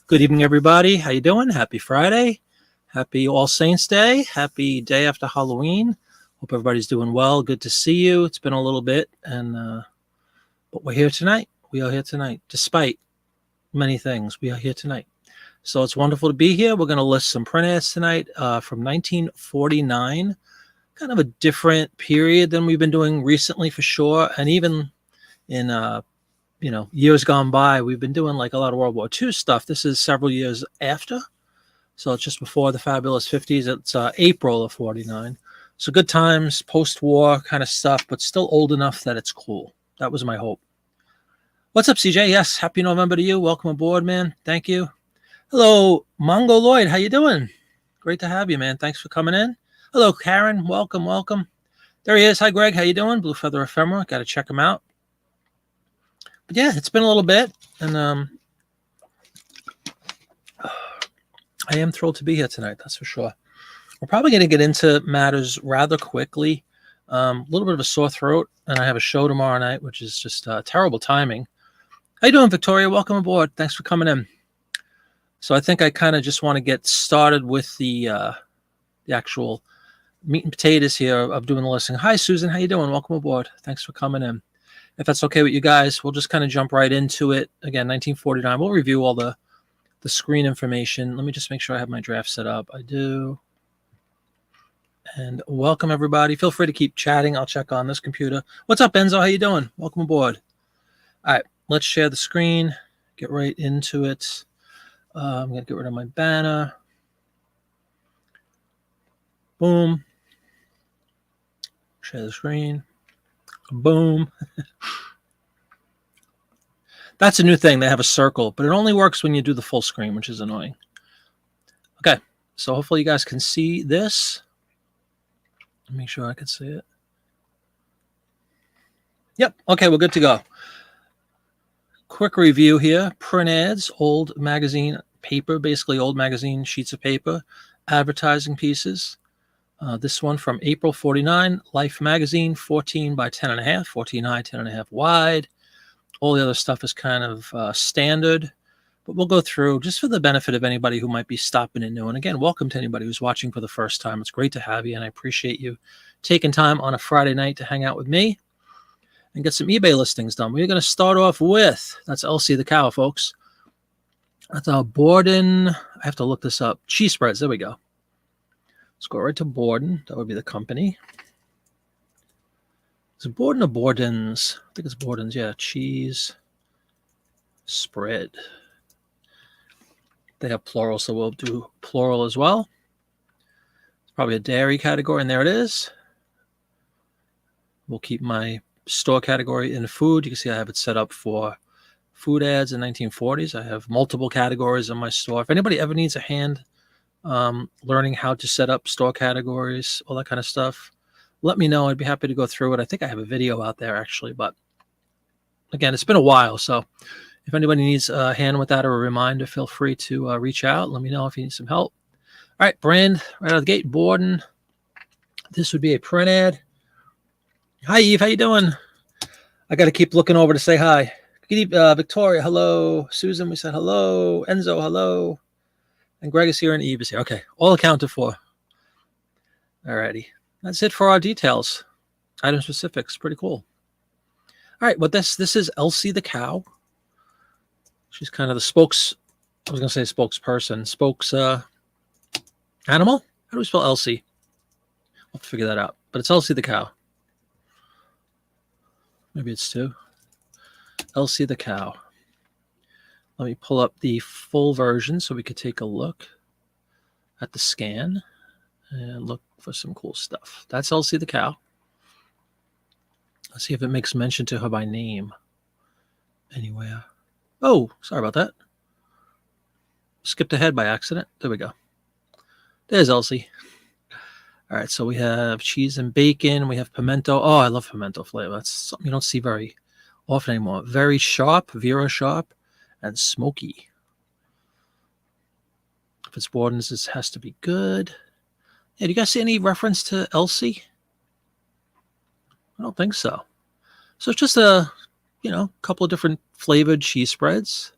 Good evening, everybody. How you doing? Happy Friday. Happy All Saints Day. Happy day after Halloween. Hope everybody's doing well. Good to see you. It's been a little bit, but we're here tonight. We are here tonight, despite many things. We are here tonight. So it's wonderful to be here. We're going to list some print ads tonight from 1949. Kind of a different period than we've been doing recently, for sure, and even in years gone by, we've been doing like a lot of World War II stuff. This is several years after. So it's just before the fabulous 50s. It's April of 49. So good times, post-war kind of stuff, but still old enough that it's cool. That was my hope. What's up, CJ? Yes, happy November to you. Welcome aboard, man. Thank you. Hello, Mongo Lloyd. How you doing? Great to have you, man. Thanks for coming in. Hello, Karen. Welcome. There he is. Hi, Greg. How you doing? Blue Feather Ephemera. Got to check him out. But yeah, it's been a little bit, and I am thrilled to be here tonight, that's for sure. We're probably going to get into matters rather quickly. A little bit of a sore throat, and I have a show tomorrow night, which is just terrible timing. How you doing, Victoria? Welcome aboard. Thanks for coming in. So I think I kind of just want to get started with the actual meat and potatoes here of doing the listing. Hi, Susan. How you doing? Welcome aboard. Thanks for coming in. If that's okay with you guys, we'll just kind of jump right into it. Again, 1949. We'll review all the screen information. Let me just make sure I have my draft set up. I do. And welcome, everybody. Feel free to keep chatting. I'll check on this computer. What's up, Enzo? How you doing? Welcome aboard. All right, let's share the screen. Get right into it. I'm going to get rid of my banner. Boom. Share the screen. Boom. That's a new thing. They have a circle, but it only works when you do the full screen, which is annoying. Okay, so hopefully you guys can see this. Make sure I can see it. Yep. Okay, we're good to go. Quick review here. Print ads, old magazine paper, basically old magazine sheets of paper, advertising pieces. This one from April 49, Life magazine, 14 by 10.5, 14 high, 10.5 wide. All the other stuff is kind of standard, but we'll go through just for the benefit of anybody who might be stopping in new. And again, welcome to anybody who's watching for the first time. It's great to have you, and I appreciate you taking time on a Friday night to hang out with me and get some eBay listings done. We're going to start off with, that's Elsie the cow, folks. That's Borden. I have to look this up. Cheese spreads. There we go. Let's go right to Borden. That would be the company. Is it Borden or Borden's? I think it's Borden's. Yeah, cheese spread. They have plural, so we'll do plural as well. It's probably a dairy category, and there it is. We'll keep my store category in food. You can see I have it set up for food ads in 1940s. I have multiple categories in my store. If anybody ever needs a hand learning how to set up store categories, all that kind of stuff, let me know. I'd be happy to go through it. I think I have a video out there, actually, but again, it's been a while, so if anybody needs a hand with that or a reminder, feel free to reach out. Let me know if you need some help. All right, brand right out of the gate, Borden. This would be a print ad. Hi, Eve. How you doing? I got to keep looking over to say hi. Good evening, Victoria. Hello. Susan, we said hello. Enzo, hello. And Greg is here and Eve is here. Okay, all accounted for. All righty. That's it for our details. Item specifics. Pretty cool. All right, well, this is Elsie the cow. She's kind of the spokesperson. Animal? How do we spell Elsie? I'll have to figure that out. But it's Elsie the cow. Maybe it's two. Elsie the cow. Let me pull up the full version so we could take a look at the scan and look for some cool stuff. That's Elsie the cow. Let's see if it makes mention to her by name anywhere. Oh, sorry about that. Skipped ahead by accident. There we go. There's Elsie. All right, so we have cheese and bacon. We have pimento. Oh, I love pimento flavor. That's something you don't see very often anymore. Very sharp, Vera sharp, and smoky. If it's Borden's, this has to be good. Yeah, do you guys see any reference to Elsie? I don't think so. So it's just a couple of different flavored cheese spreads.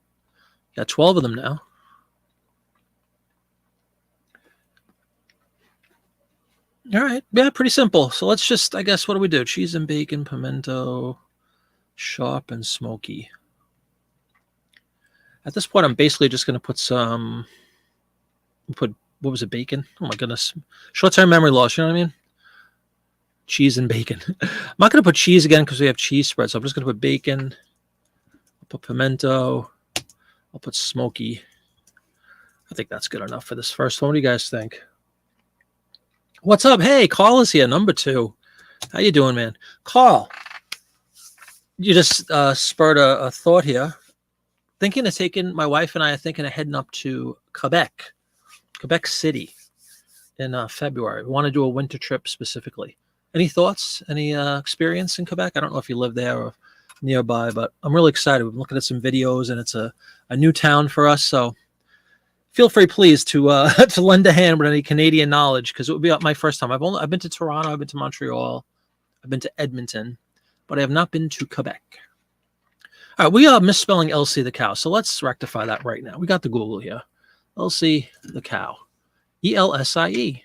Got 12 of them now. All right. Yeah, pretty simple. So let's just, I guess, what do we do? Cheese and bacon, pimento, sharp and smoky. At this point, I'm basically just going to put what was it, bacon? Oh my goodness. Short-term memory loss, you know what I mean? Cheese and bacon. I'm not going to put cheese again because we have cheese spread. So I'm just going to put bacon. I'll put pimento. I'll put smoky. I think that's good enough for this first one. What do you guys think? What's up? Hey, Carl is here, number 2. How you doing, man? Carl, you just spurred a thought here. My wife and I are thinking of heading up to Quebec City in February. We want to do a winter trip specifically. Any thoughts? Any experience in Quebec? I don't know if you live there or nearby, but I'm really excited. We've been looking at some videos, and it's a new town for us. So feel free, please, to to lend a hand with any Canadian knowledge, because it would be my first time. I've been to Toronto, I've been to Montreal, I've been to Edmonton, but I have not been to Quebec. All right, we are misspelling Elsie the cow, so let's rectify that right now. We got the Google here. Elsie the cow, Elsie.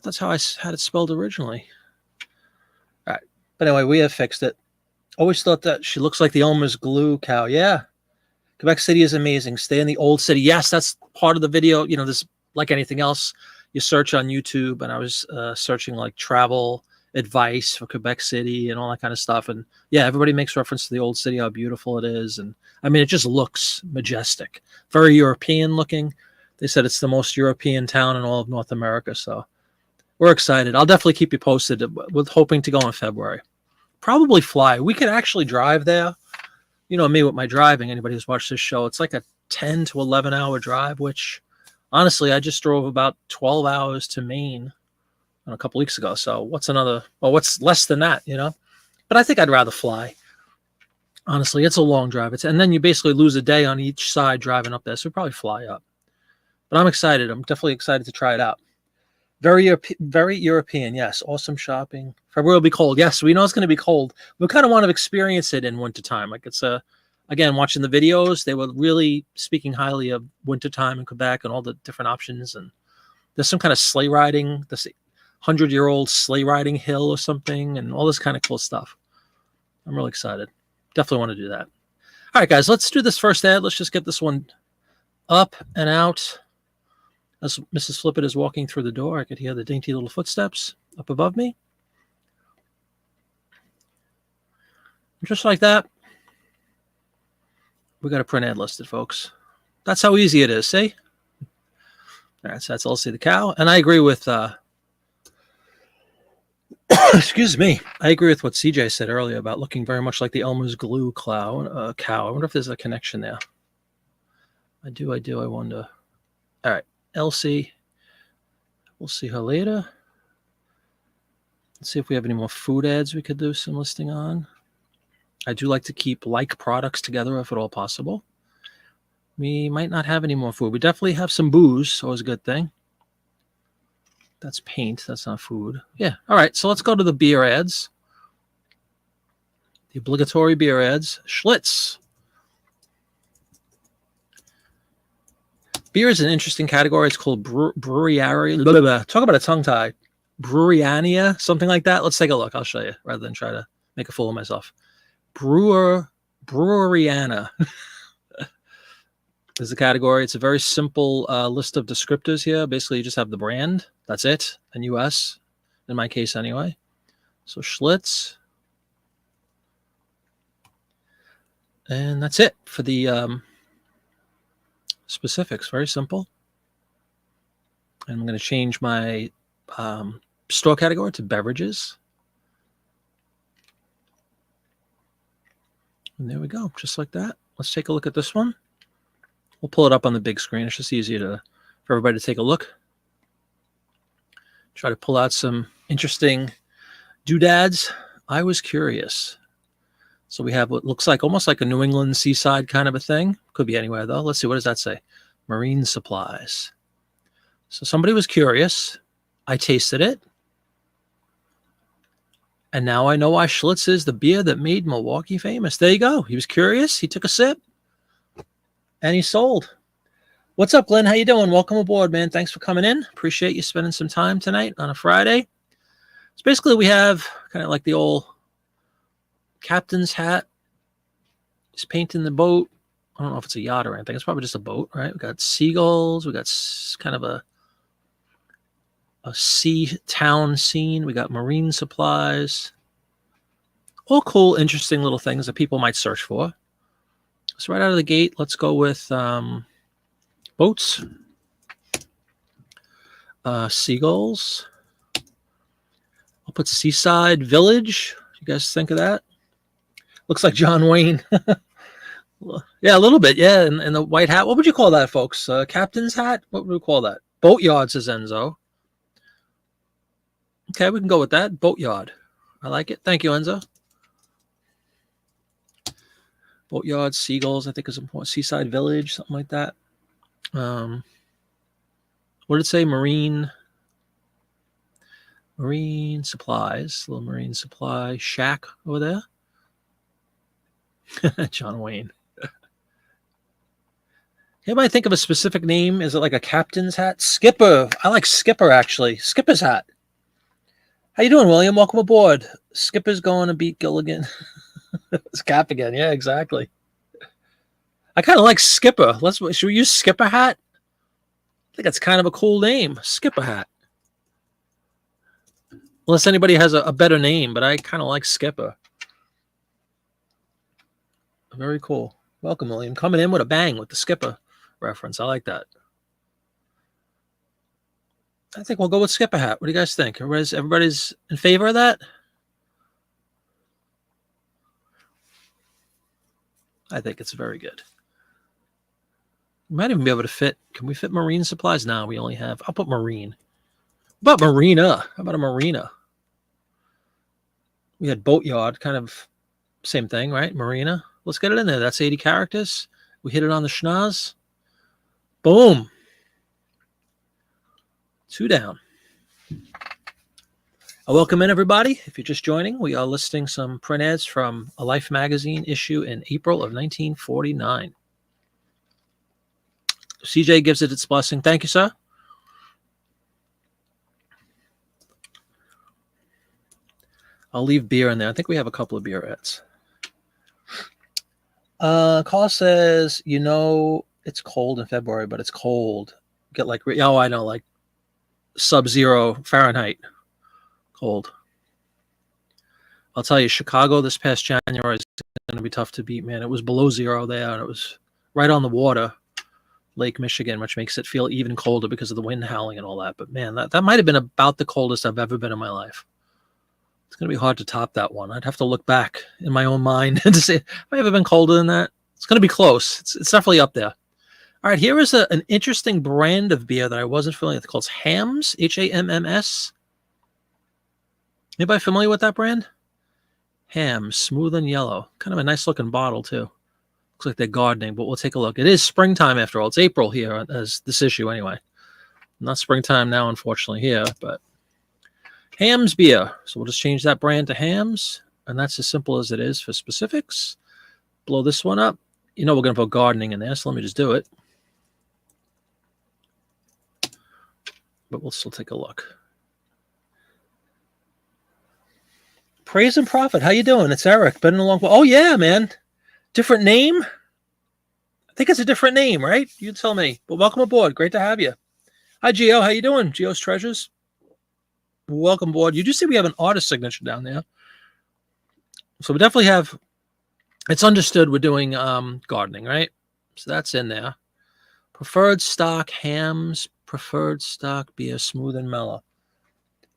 That's how I had it spelled originally. All right, but anyway, we have fixed it. Always thought that she looks like the Elmer's glue cow. Yeah. Quebec City is amazing. Stay in the old city. Yes, that's part of the video. You know, this, like anything else, you search on YouTube, and I was searching like travel advice for Quebec City and all that kind of stuff. And yeah, everybody makes reference to the old city, how beautiful it is. And I mean, it just looks majestic, very European looking. They said it's the most European town in all of North America. So we're excited. I'll definitely keep you posted. With hoping to go in February. Probably fly. We could actually drive there. You know me with my driving. Anybody who's watched this show, it's like a 10 to 11 hour drive, which honestly, I just drove about 12 hours to Maine a couple weeks ago. So what's less than that, you know? But I think I'd rather fly. Honestly, it's a long drive. And then you basically lose a day on each side driving up there. So we'll probably fly up. But I'm excited. I'm definitely excited to try it out. Very European, yes. Awesome shopping. February will be cold. Yes, we know it's going to be cold. We kind of want to experience it in wintertime. Like again, watching the videos, they were really speaking highly of wintertime in Quebec and all the different options. And there's some kind of sleigh riding, this 100-year-old sleigh riding hill or something, and all this kind of cool stuff. I'm really excited. Definitely want to do that. All right, guys, let's do this first ad. Let's just get this one up and out. As Mrs. Flippett is walking through the door, I could hear the dainty little footsteps up above me. Just like that, we got a print ad listed, folks. That's how easy it is, see? All right, so that's Elsie the cow. And I agree with, excuse me, I agree with what CJ said earlier about looking very much like the Elmer's glue cow. I wonder if there's a connection there. I do, I wonder. All right. Elsie, we'll see her later. Let's see if we have any more food ads we could do some listing on. I do like to keep like products together if at all possible. We might not have any more food. We definitely have some booze, always a good thing. That's paint, that's not food. Yeah, all right, so let's go to the beer ads. The obligatory beer ads. Schlitz. Beer is an interesting category. It's called brewery. Talk about a tongue tie. Breweriania, something like that. Let's take a look. I'll show you rather than try to make a fool of myself. Breweriana is the category. It's a very simple list of descriptors here. Basically, you just have the brand. That's it. And US, in my case anyway. So Schlitz. And that's it for the specifics. Very simple. And I'm going to change my store category to beverages. And there we go, just like that. Let's take a look at this one. We'll pull it up on the big screen. It's just easier for everybody to take a look. Try to pull out some interesting doodads. I was curious. So we have what looks like almost like a New England seaside kind of a thing. Could be anywhere though. Let's see, what does that say? Marine supplies. So somebody was curious. I tasted it. And now I know why Schlitz is the beer that made Milwaukee famous. There you go. He was curious. He took a sip. And he sold. What's up, Glenn? How you doing? Welcome aboard, man. Thanks for coming in. Appreciate you spending some time tonight on a Friday. So basically, we have kind of like the old captain's hat. He's painting the boat. I don't know if it's a yacht or anything. It's probably just a boat, right? We got seagulls. We got kind of a sea town scene. We got marine supplies. All cool, interesting little things that people might search for. So right out of the gate, let's go with boats, seagulls. I'll put seaside village. You guys think of that? Looks like John Wayne. Yeah, a little bit. Yeah, and the white hat. What would you call that, folks? Captain's hat? What would we call that? Boatyard, says Enzo. Okay, we can go with that. Boatyard. I like it. Thank you, Enzo. Boatyard, seagulls, I think is important. Seaside village, something like that. What did it say? Marine supplies. Little marine supply shack over there. John Wayne. Anybody think of a specific name? Is it like a captain's hat? Skipper. I like Skipper, actually. Skipper's hat. How you doing, William? Welcome aboard. Skipper's going to beat Gilligan. It's Cap again. Yeah, exactly. I kind of like Skipper. Should we use Skipper hat? I think that's kind of a cool name. Skipper hat. Unless anybody has a better name, but I kind of like Skipper. Very cool. Welcome, William. Coming in with a bang with the Skipper reference. I like that. I think we'll go with Skipper hat. What do you guys think? Everybody's in favor of that? I think it's very good. We might even be able to fit. Can we fit marine supplies? No, we only have. I'll put marine. What about marina? How about a marina? We had boatyard, kind of same thing, right? Marina. Let's get it in there. That's 80 characters. We hit it on the schnoz. Boom. 2 down. Welcome in, everybody. If you're just joining, we are listing some print ads from a Life magazine issue in April of 1949. CJ gives it its blessing. Thank you, sir. I'll leave beer in there. I think we have a couple of beer ads. Call says, it's cold in February, but it's cold. Get like, oh, I know, like sub-zero Fahrenheit cold. I'll tell you, Chicago this past January is going to be tough to beat, man. It was below zero there, and it was right on the water, Lake Michigan, which makes it feel even colder because of the wind howling and all that. But man, that might have been about the coldest I've ever been in my life. It's going to be hard to top that one. I'd have to look back in my own mind to see, have I ever been colder than that? It's going to be close. It's definitely up there. All right, here is an interesting brand of beer that I wasn't familiar with. It's called Hamm's, Hamms. Anybody familiar with that brand? Hamm's, smooth and yellow. Kind of a nice looking bottle, too. Looks like they're gardening, but we'll take a look. It is springtime after all. It's April here as this issue anyway. Not springtime now, unfortunately, here, but Hamm's beer. So we'll just change that brand to Hamm's, and that's as simple as it is for specifics. Blow this one up. We're going to put gardening in there, so let me just do it. But we'll still take a look. Praise and Profit. How you doing? It's Eric. Been a long while. Oh, yeah, man. Different name? I think it's a different name, right? You tell me. But welcome aboard. Great to have you. Hi, Gio. How you doing? Gio's Treasures. Welcome aboard. You do see we have an artist signature down there. So we definitely have, it's understood we're doing gardening, right? So that's in there. Preferred stock, Hamm's, preferred stock, beer, smooth and mellow.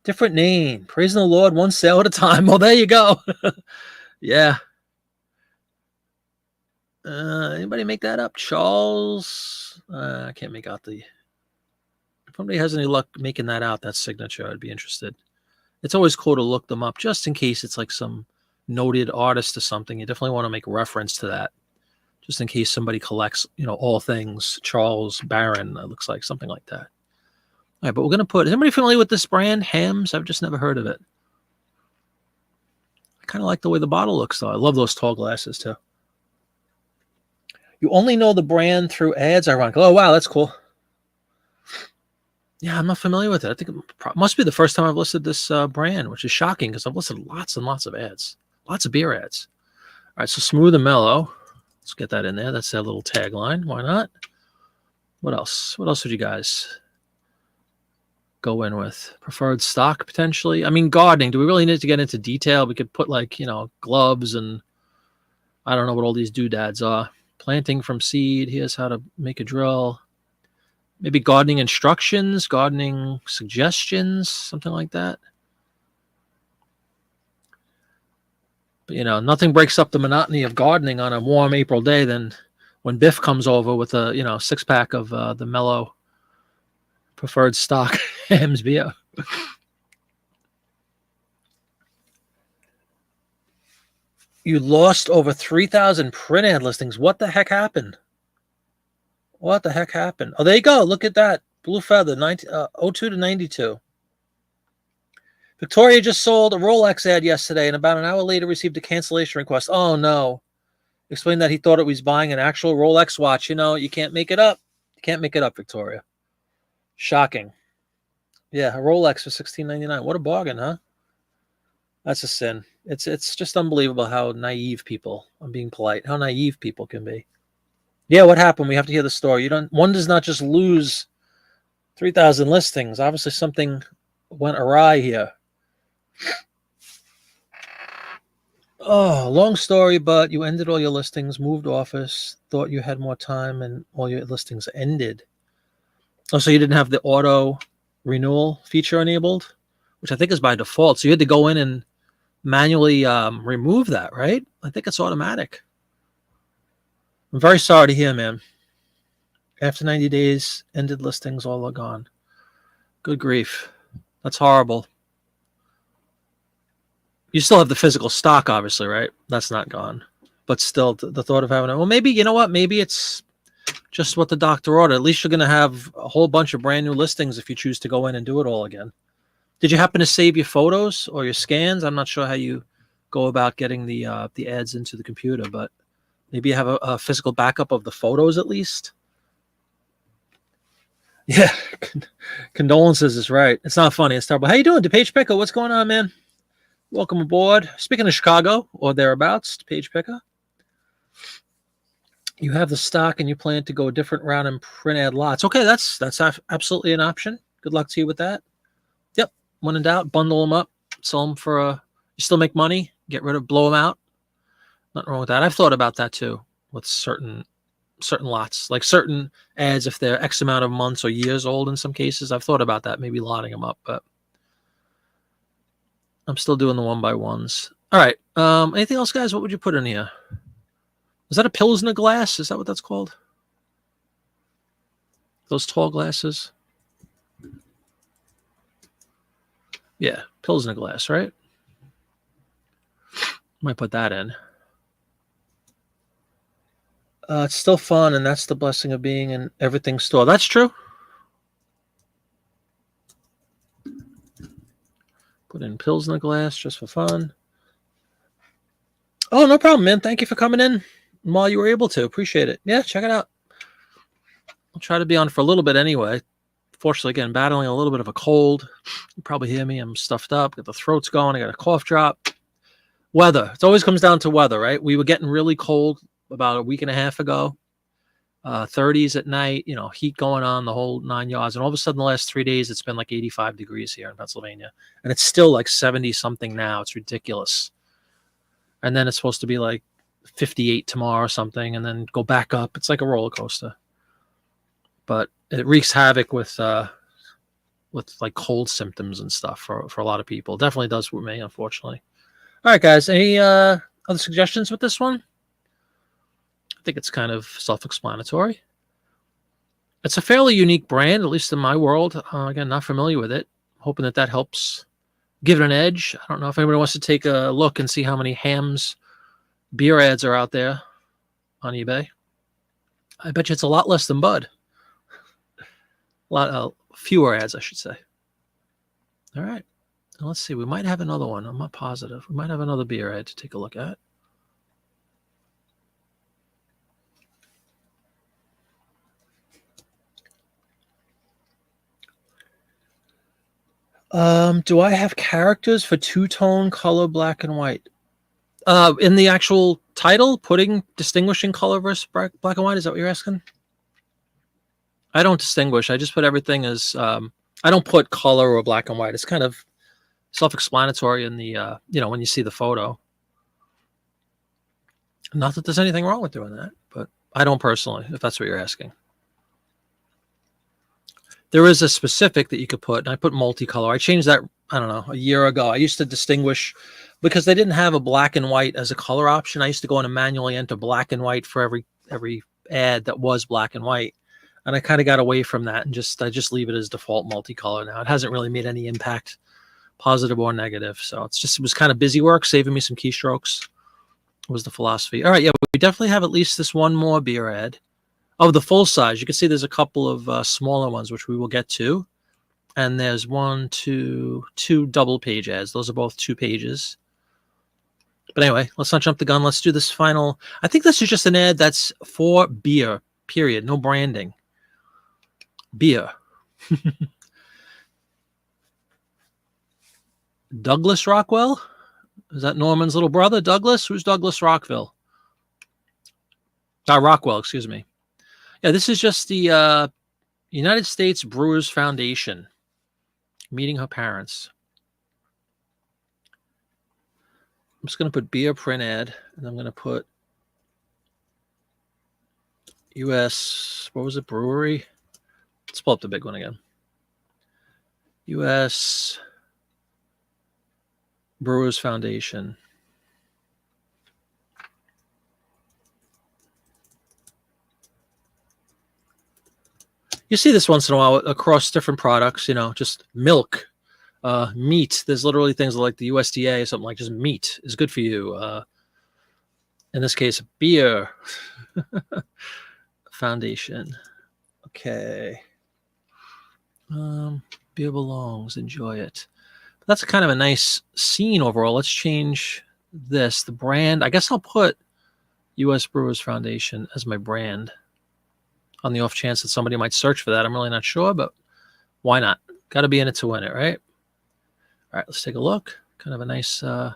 Different name. Praising the Lord, one sale at a time. Well, there you go. Yeah. Anybody make that up? Charles? I can't make out the... If somebody has any luck making that out, that signature, I'd be interested. It's always cool to look them up just in case it's like some noted artist or something. You definitely want to make reference to that just in case somebody collects, all things Charles Barron. It looks like something like that. All right, but we're going to put, is anybody familiar with this brand, Hamm's? I've just never heard of it. I kind of like the way the bottle looks, though. I love those tall glasses, too. You only know the brand through ads, ironically. Oh, wow, that's cool. Yeah, I'm not familiar with it. I think it must be the first time I've listed this brand, which is shocking because I've listed lots and lots of ads, lots of beer ads. All right, so Smooth and Mellow. Let's get that in there. That's their little tagline. Why not? What else? What else would you guys go in with? Preferred stock, potentially? I mean, gardening. Do we really need to get into detail? We could put, like, gloves and I don't know what all these doodads are. Planting from seed. Here's how to make a drill. Maybe gardening instructions, gardening suggestions, something like that. But, nothing breaks up the monotony of gardening on a warm April day than when Biff comes over with a, 6-pack of the Mellow preferred stock Hams beer. You lost over 3,000 print ad listings. What the heck happened? What the heck happened? Oh, there you go. Look at that. Blue Feather, 02 to 92. Victoria just sold a Rolex ad yesterday and about an hour later received a cancellation request. Oh, no. Explained that he thought it was buying an actual Rolex watch. You can't make it up. You can't make it up, Victoria. Shocking. Yeah, a Rolex for $16.99. What a bargain, huh? That's a sin. It's just unbelievable how naive people, I'm being polite, how naive people can be. Yeah, what happened? We have to hear the story. One does not just lose 3,000 listings. Obviously something went awry here. Oh, long story, but you ended all your listings, moved office, thought you had more time, and all your listings ended. Oh, so you didn't have the auto renewal feature enabled, which I think is by default. So you had to go in and manually remove that, right? I think it's automatic. I'm very sorry to hear, man. After 90 days, ended listings, all are gone. Good grief. That's horrible. You still have the physical stock, obviously, right? That's not gone. But still, the thought of having it. Well, maybe, you know what? Maybe it's just what the doctor ordered. At least you're going to have a whole bunch of brand new listings if you choose to go in and do it all again. Did you happen to save your photos or your scans? I'm not sure how you go about getting the ads into the computer, but maybe you have a physical backup of the photos at least. Yeah, condolences is right. It's not funny. It's terrible. How you doing, DePage Picker? What's going on, man? Welcome aboard. Speaking of Chicago or thereabouts, DePage Picker, you have the stock and you plan to go a different route and print ad lots. Okay, that's absolutely an option. Good luck to you with that. Yep. When in doubt, bundle them up, sell them for you still make money. Blow them out. Nothing wrong with that. I've thought about that too with certain lots, like certain ads, if they're X amount of months or years old in some cases. I've thought about that, maybe lotting them up, but I'm still doing the 1x1s. All right. Anything else, guys? What would you put in here? Is that a Pilsner glass? Is that what that's called? Those tall glasses? Yeah, Pilsner glass, right? Might put that in. It's still fun, and that's the blessing of being in everything store. That's true. Put in Pilsner glass just for fun. Oh, no problem, man. Thank you for coming in while you were able to. Appreciate it. Yeah, check it out. I'll try to be on for a little bit anyway. Fortunately, again, battling a little bit of a cold. You probably hear me. I'm stuffed up. Got the throat's going. I got a cough drop. Weather. It always comes down to weather, right? We were getting really cold about a week and a half ago. 30s at night, heat going on, the whole 9 yards. And all of a sudden, the last 3 days, it's been like 85 degrees here in Pennsylvania. And it's still like 70 something now. It's ridiculous. And then it's supposed to be like 58 tomorrow or something, and then go back up. It's like a roller coaster. But it wreaks havoc with like cold symptoms and stuff for a lot of people. Definitely does with me, unfortunately. All right, guys. Any other suggestions with this one? I think it's kind of self-explanatory. It's a fairly unique brand, at least in my world. Again, not familiar with it. Hoping that helps give it an edge. I don't know if anybody wants to take a look and see how many Hams beer ads are out there on eBay. I bet you it's a lot less than Bud. A lot fewer ads, I should say. All right. Now let's see. We might have another one. I'm not positive. We might have another beer ad to take a look at. Do I have characters for two-tone color black and white? In the actual title, putting distinguishing color versus black and white, is that what you're asking? I don't distinguish. I just put everything as I don't put color or black and white. It's kind of self-explanatory in the when you see the photo. Not that there's anything wrong with doing that, but I don't personally, if that's what you're asking. There is a specific that you could put, and I put multicolor. I changed that, I don't know, a year ago. I used to distinguish because they didn't have a black and white as a color option. I used to go in and manually enter black and white for every ad that was black and white. And I kind of got away from that and I just leave it as default multicolor now. It hasn't really made any impact, positive or negative. So it was kind of busy work, saving me some keystrokes was the philosophy. All right, yeah, we definitely have at least this one more beer ad. Oh, the full size. You can see there's a couple of smaller ones, which we will get to. And there's two double page ads. Those are both 2 pages. But anyway, let's not jump the gun. Let's do this final. I think this is just an ad that's for beer, period. No branding. Beer. Douglas Rockwell? Is that Norman's little brother, Douglas? Who's Douglas Rockwell? Rockwell, excuse me. Yeah, this is just the United States Brewers Foundation meeting her parents. I'm just going to put beer print ad, and I'm going to put U.S. What was it? Brewery. Let's pull up the big one again. U.S. Brewers Foundation. You see this once in a while across different products, just milk, meat. There's literally things like the USDA, something like just meat is good for you. In this case, beer foundation. Okay. Beer belongs. Enjoy it. That's kind of a nice scene overall. Let's change this. The brand. I guess I'll put U.S. Brewers Foundation as my brand on the off chance that somebody might search for that. I'm really not sure, but why not? Got to be in it to win it, right? All right, let's take a look. Kind of a nice, what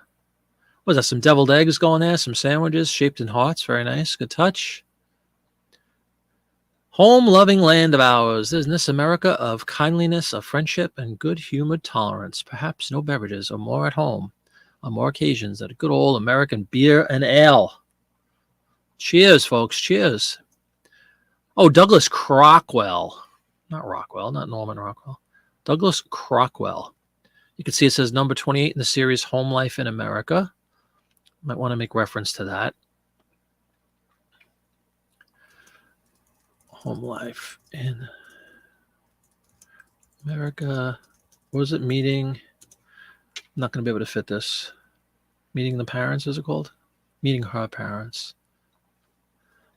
is that? Some deviled eggs going there, some sandwiches shaped in hearts. Very nice. Good touch. Home-loving land of ours. Isn't this America of kindliness, of friendship, and good-humored tolerance? Perhaps no beverages are more at home on more occasions than a good old American beer and ale. Cheers, folks. Cheers. Oh, Douglas Crockwell. Not Rockwell, not Norman Rockwell. Douglas Crockwell. You can see it says number 28 in the series Home Life in America. Might want to make reference to that. Home Life in America. What was it? Meeting. I'm not going to be able to fit this. Meeting the parents, is it called? Meeting her parents.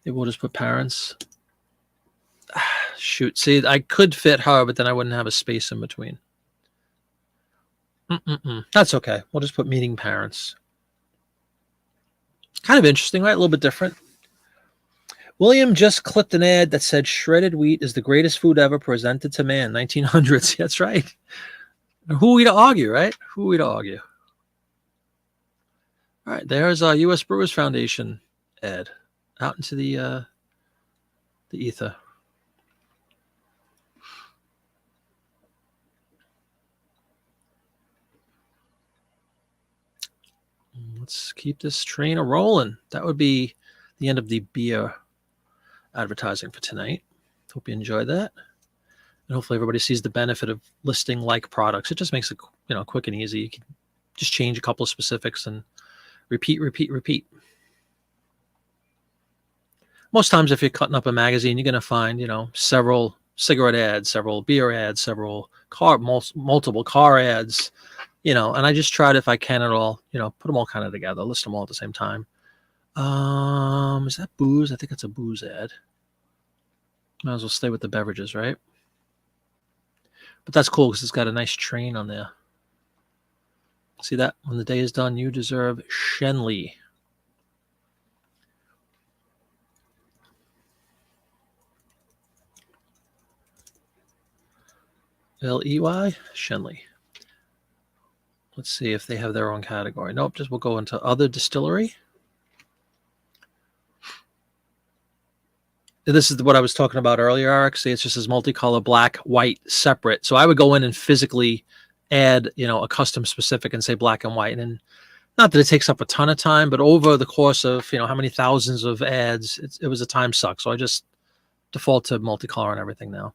Maybe we'll just put parents. Shoot. See, I could fit her, but then I wouldn't have a space in between. That's okay. We'll just put meeting parents. Kind of interesting, right? A little bit different. William just clipped an ad that said shredded wheat is the greatest food ever presented to man. 1900s. That's right. Who are we to argue, right? Who are we to argue? All right. There's our U.S. Brewers Foundation ad out into the ether. Let's keep this train a rolling. That would be the end of the beer advertising for tonight. Hope you enjoyed that. And hopefully everybody sees the benefit of listing like products. It just makes it, quick and easy. You can just change a couple of specifics and repeat. Most times if you're cutting up a magazine, you're going to find, several cigarette ads, several beer ads, several multiple car ads, and I just tried, if I can at all, put them all kind of together, list them all at the same time. Is that booze? I think that's a booze ad. Might as well stay with the beverages, right? But that's cool because it's got a nice train on there. See that? When the day is done, you deserve Shenley. Ley, Shenley. Let's see if they have their own category. Nope, just we'll go into other distillery. This is what I was talking about earlier, Eric. See, it's just as multicolor, black, white, separate. So I would go in and physically add, a custom specific and say black and white. And then, not that it takes up a ton of time, but over the course of, how many thousands of ads, it was a time suck. So I just default to multicolor and everything now.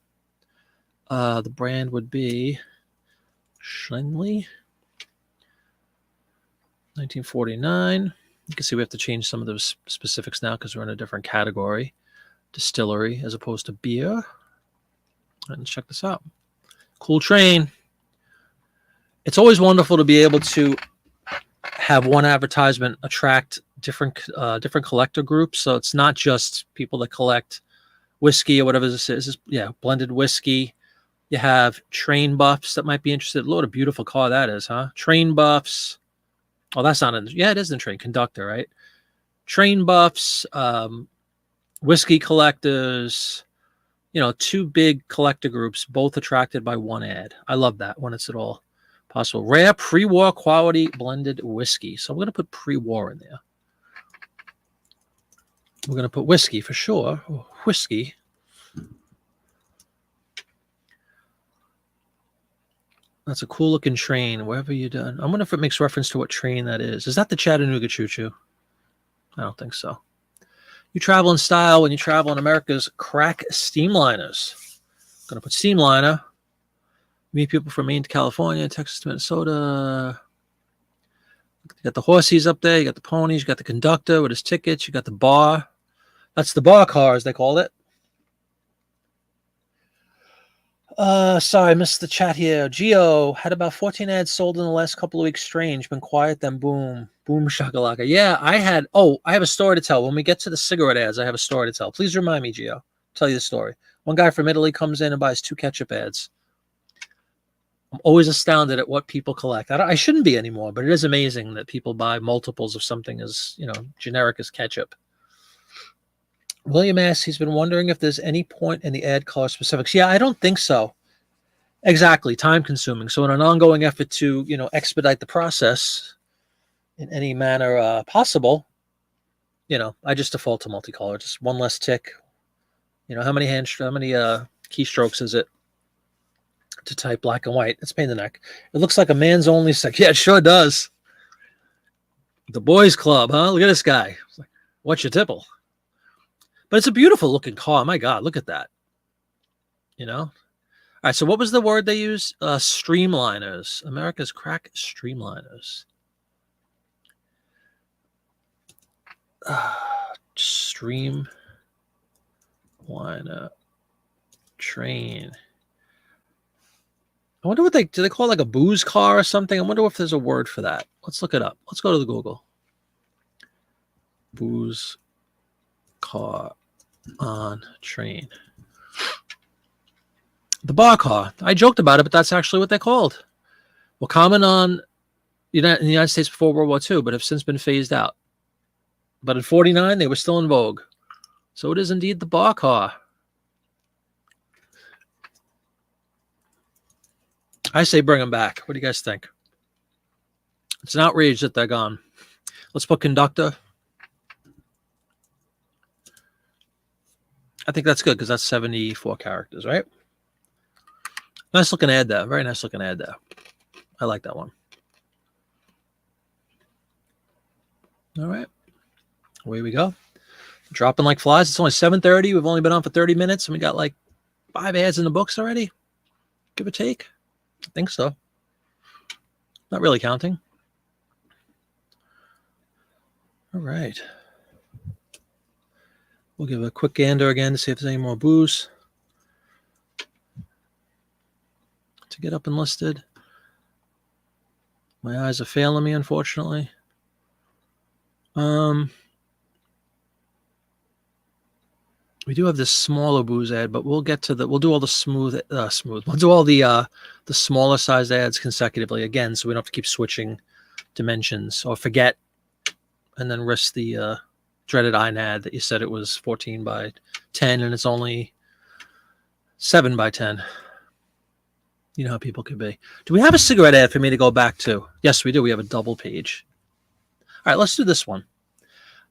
The brand would be Schenley, 1949. You can see we have to change some of those specifics now because we're in a different category. Distillery as opposed to beer. And check this out. Cool train. It's always wonderful to be able to have one advertisement attract different collector groups. So it's not just people that collect whiskey or whatever this is. Blended whiskey. You have train buffs that might be interested. What a beautiful car that is, huh? Train buffs. Oh, that's not it is in train. Conductor, right? Train buffs, whiskey collectors, two big collector groups, both attracted by one ad. I love that when it's at all possible. Rare pre-war quality blended whiskey. So we're going to put pre-war in there. We're going to put whiskey for sure. Oh, whiskey. That's a cool looking train. Wherever you're done. I wonder if it makes reference to what train that is. Is that the Chattanooga Choo Choo? I don't think so. You travel in style when you travel in America's crack steamliners. I'm going to put steamliner. Meet people from Maine to California, Texas to Minnesota. You got the horsies up there. You got the ponies. You got the conductor with his tickets. You got the bar. That's the bar car, as they call it. Sorry, I missed the chat here. Geo had about 14 ads sold in the last couple of weeks. Strange. Been quiet, then boom. Boom shakalaka. Yeah, I have a story to tell. When we get to the cigarette ads, I have a story to tell. Please remind me, Gio. Tell you the story. One guy from Italy comes in and buys 2 ketchup ads. I'm always astounded at what people collect. I shouldn't be anymore, but it is amazing that people buy multiples of something as, generic as ketchup. William asks, he's been wondering if there's any point in the ad color specifics. Yeah, I don't think so. Exactly. Time consuming. So in an ongoing effort to, expedite the process in any manner possible, I just default to multicolor. Just one less tick. How many keystrokes is it to type black and white? It's a pain in the neck. It looks like a man's only section. Yeah, it sure does. The boys club, huh? Look at this guy. What's your tipple? But it's a beautiful looking car. My God, look at that. All right, so what was the word they used? Streamliners. America's crack streamliners. Streamliner train. I wonder what do they call it, like a booze car or something? I wonder if there's a word for that. Let's look it up. Let's go to the Google. Booze car on train. The bar car. I joked about it, but that's actually what they're called. Were common in the United States before World War II, but have since been phased out. But in 1949, they were still in vogue. So it is indeed the bar car. I say bring them back. What do you guys think? It's an outrage that they're gone. Let's put conductor. I think that's good because that's 74 characters, right? Nice looking ad there. Very nice looking ad there. I like that one. All right. Away we go. Dropping like flies. It's only 7:30. We've only been on for 30 minutes, and we got like 5 ads in the books already. Give or take. I think so. Not really counting. All right. We'll give a quick gander again to see if there's any more booze to get up and listed. My eyes are failing me, unfortunately. We do have this smaller booze ad, but we'll get to we'll do all the smooth. We'll do all the smaller size ads consecutively again, so we don't have to keep switching dimensions or forget and then risk the dreaded INAD that you said it was 14 by 10 and it's only 7 by 10. You know how people can be. Do we have a cigarette ad for me to go back to? Yes, we do. We have a double page. All right, let's do this one.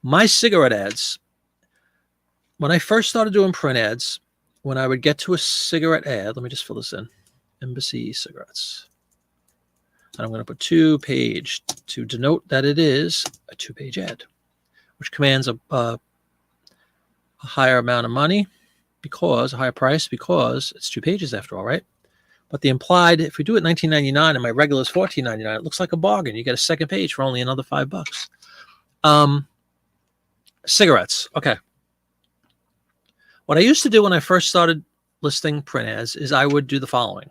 My cigarette ads. When I first started doing print ads, when I would get to a cigarette ad, let me just fill this in. Embassy cigarettes. And I'm going to put 2-page to denote that it is a 2-page ad, which commands a higher amount of money because a higher price because it's 2 pages after all, right? But the implied, if we do it $19.99 and my regular is $14.99, it looks like a bargain. You get a second page for only another $5. Cigarettes. Okay. What I used to do when I first started listing print ads is I would do the following.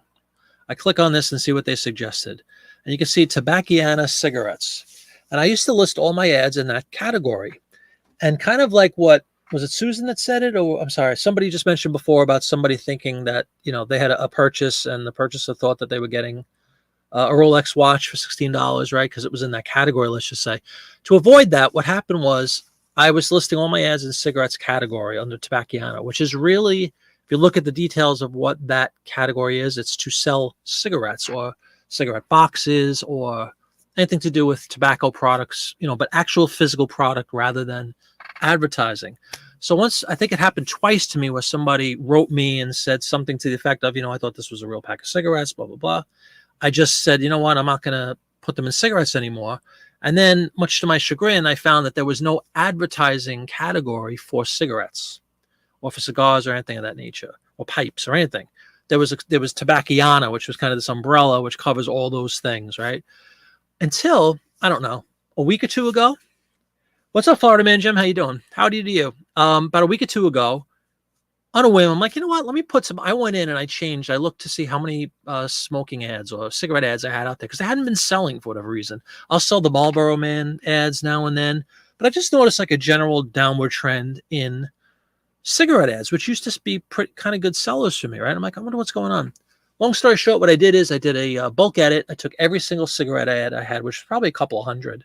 I click on this and see what they suggested. And you can see Tobacciana cigarettes. And I used to list all my ads in that category. And kind of like what, was it Susan that said it? Or I'm sorry, somebody just mentioned before about somebody thinking that, you know, they had a purchase and the purchaser thought that they were getting a Rolex watch for $16, right? Because it was in that category, let's just say. To avoid that, what happened was I was listing all my ads in cigarettes category under Tobacciana, which is really, if you look at the details of what that category is, it's to sell cigarettes or cigarette boxes or anything to do with tobacco products, you know, but actual physical product rather than advertising. So once, I think it happened twice to me where somebody wrote me and said something to the effect of, you know, I thought this was a real pack of cigarettes, blah, blah, blah. I just said, you know what, I'm not going to put them in cigarettes anymore. And then much to my chagrin, I found that there was no advertising category for cigarettes or for cigars or anything of that nature or pipes or anything. There was Tobacciana, which was kind of this umbrella which covers all those things, right? Until, I don't know, a week or two ago. What's up, Florida Man Jim? How you doing? Howdy to you. About a week or two ago, on a whim, I'm like, you know what? Let me put some. I went in and I changed. I looked to see how many smoking ads or cigarette ads I had out there because I hadn't been selling for whatever reason. I'll sell the Marlboro Man ads now and then, but I just noticed like a general downward trend in cigarette ads, which used to be pretty kind of good sellers for me, right? I'm like, I wonder what's going on. Long story short, what I did is I did a bulk edit. I took every single cigarette ad I had, which was probably a couple of hundred,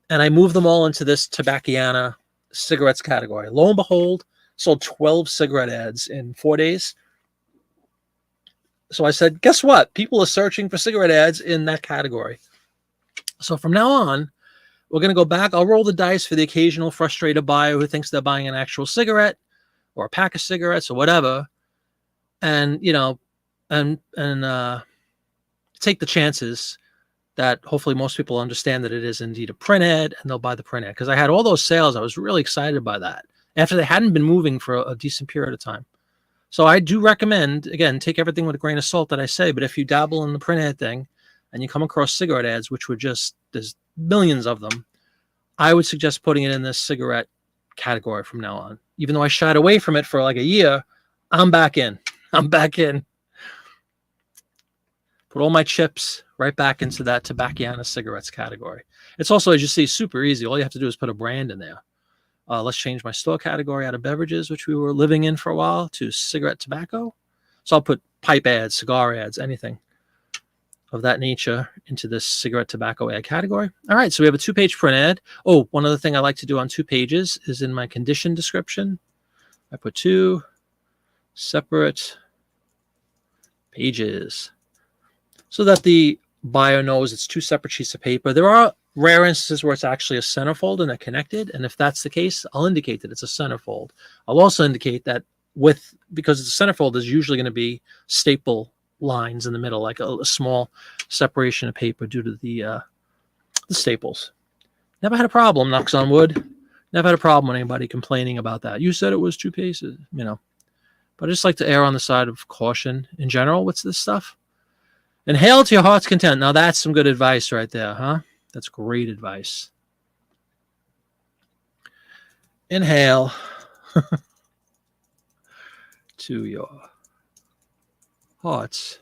and I moved them all into this Tobacciana cigarettes category. Lo and behold, sold 12 cigarette ads in 4 days. So I said, guess what? People are searching for cigarette ads in that category. So from now on, we're going to go back. I'll roll the dice for the occasional frustrated buyer who thinks they're buying an actual cigarette or a pack of cigarettes or whatever. And, you know, and take the chances that hopefully most people understand that it is indeed a print ad and they'll buy the print ad. Because I had all those sales. I was really excited by that after they hadn't been moving for a decent period of time. So I do recommend, again, take everything with a grain of salt that I say, but if you dabble in the print ad thing and you come across cigarette ads, which were just, there's millions of them, I would suggest putting it in this cigarette category from now on. Even though I shied away from it for like a year, I'm back in. I'm back in. Put all my chips right back into that Tobacciana cigarettes category. It's also, as you see, super easy. All you have to do is put a brand in there. Let's change my store category out of beverages, which we were living in for a while, to cigarette tobacco. So I'll put pipe ads, cigar ads, anything of that nature into this cigarette tobacco ad category. All right, so we have a 2-page print ad. Oh, one other thing I like to do on 2 pages is in my condition description. I put 2 separate pages so that the buyer knows it's 2 separate sheets of paper. There are rare instances where it's actually a centerfold and they're connected. And if that's the case, I'll indicate that it's a centerfold. I'll also indicate that because it's a centerfold, there's usually going to be staple lines in the middle, like a small separation of paper due to the staples. Never had a problem, knocks on wood. Never had a problem with anybody complaining about that. You said it was 2 pages, you know. But I just like to err on the side of caution in general with this stuff. Inhale to your heart's content. Now that's some good advice right there, huh? That's great advice. Inhale to your heart's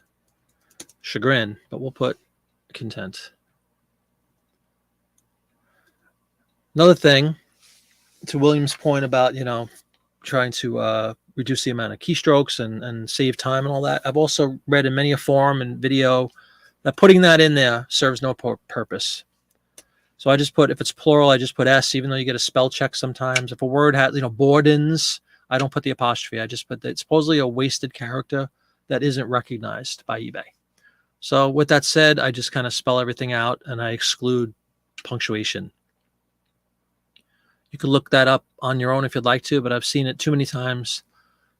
chagrin, but we'll put content. Another thing, to William's point about, you know, trying to reduce the amount of keystrokes and save time and all that. I've also read in many a forum and video that putting that in there serves no purpose. So I just put, if it's plural, I just put S, even though you get a spell check sometimes. If a word has, you know, Bordens, I don't put the apostrophe. I just put that it's supposedly a wasted character that isn't recognized by eBay. So with that said, I just kind of spell everything out and I exclude punctuation. You could look that up on your own if you'd like to, but I've seen it too many times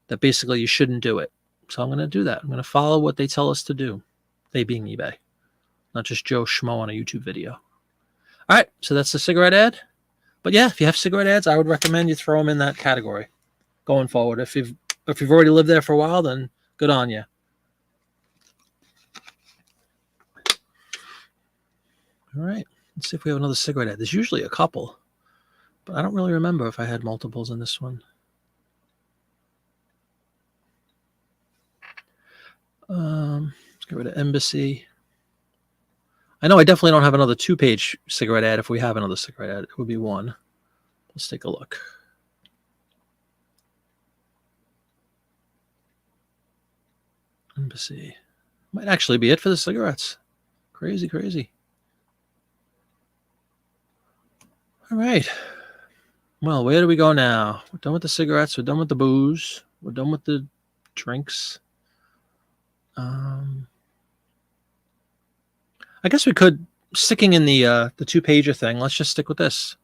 that basically you shouldn't do it. So I'm going to do that. I'm going to follow what they tell us to do, they being eBay, not just Joe Schmo on a YouTube video. All right, so that's the cigarette ad. But yeah, if you have cigarette ads, I would recommend you throw them in that category going forward. If you've already lived there for a while, then good on you. All right, let's see if we have another cigarette ad. There's usually a couple, but I don't really remember if I had multiples in this one. Let's get rid of Embassy. I know I definitely don't have another 2-page cigarette ad. If we have another cigarette ad, it would be one. Let's take a look. Embassy. Might actually be it for the cigarettes. Crazy, crazy. All right. Well, where do we go now? We're done with the cigarettes. We're done with the booze. We're done with the drinks. I guess we could, sticking in the 2-pager thing, let's just stick with this.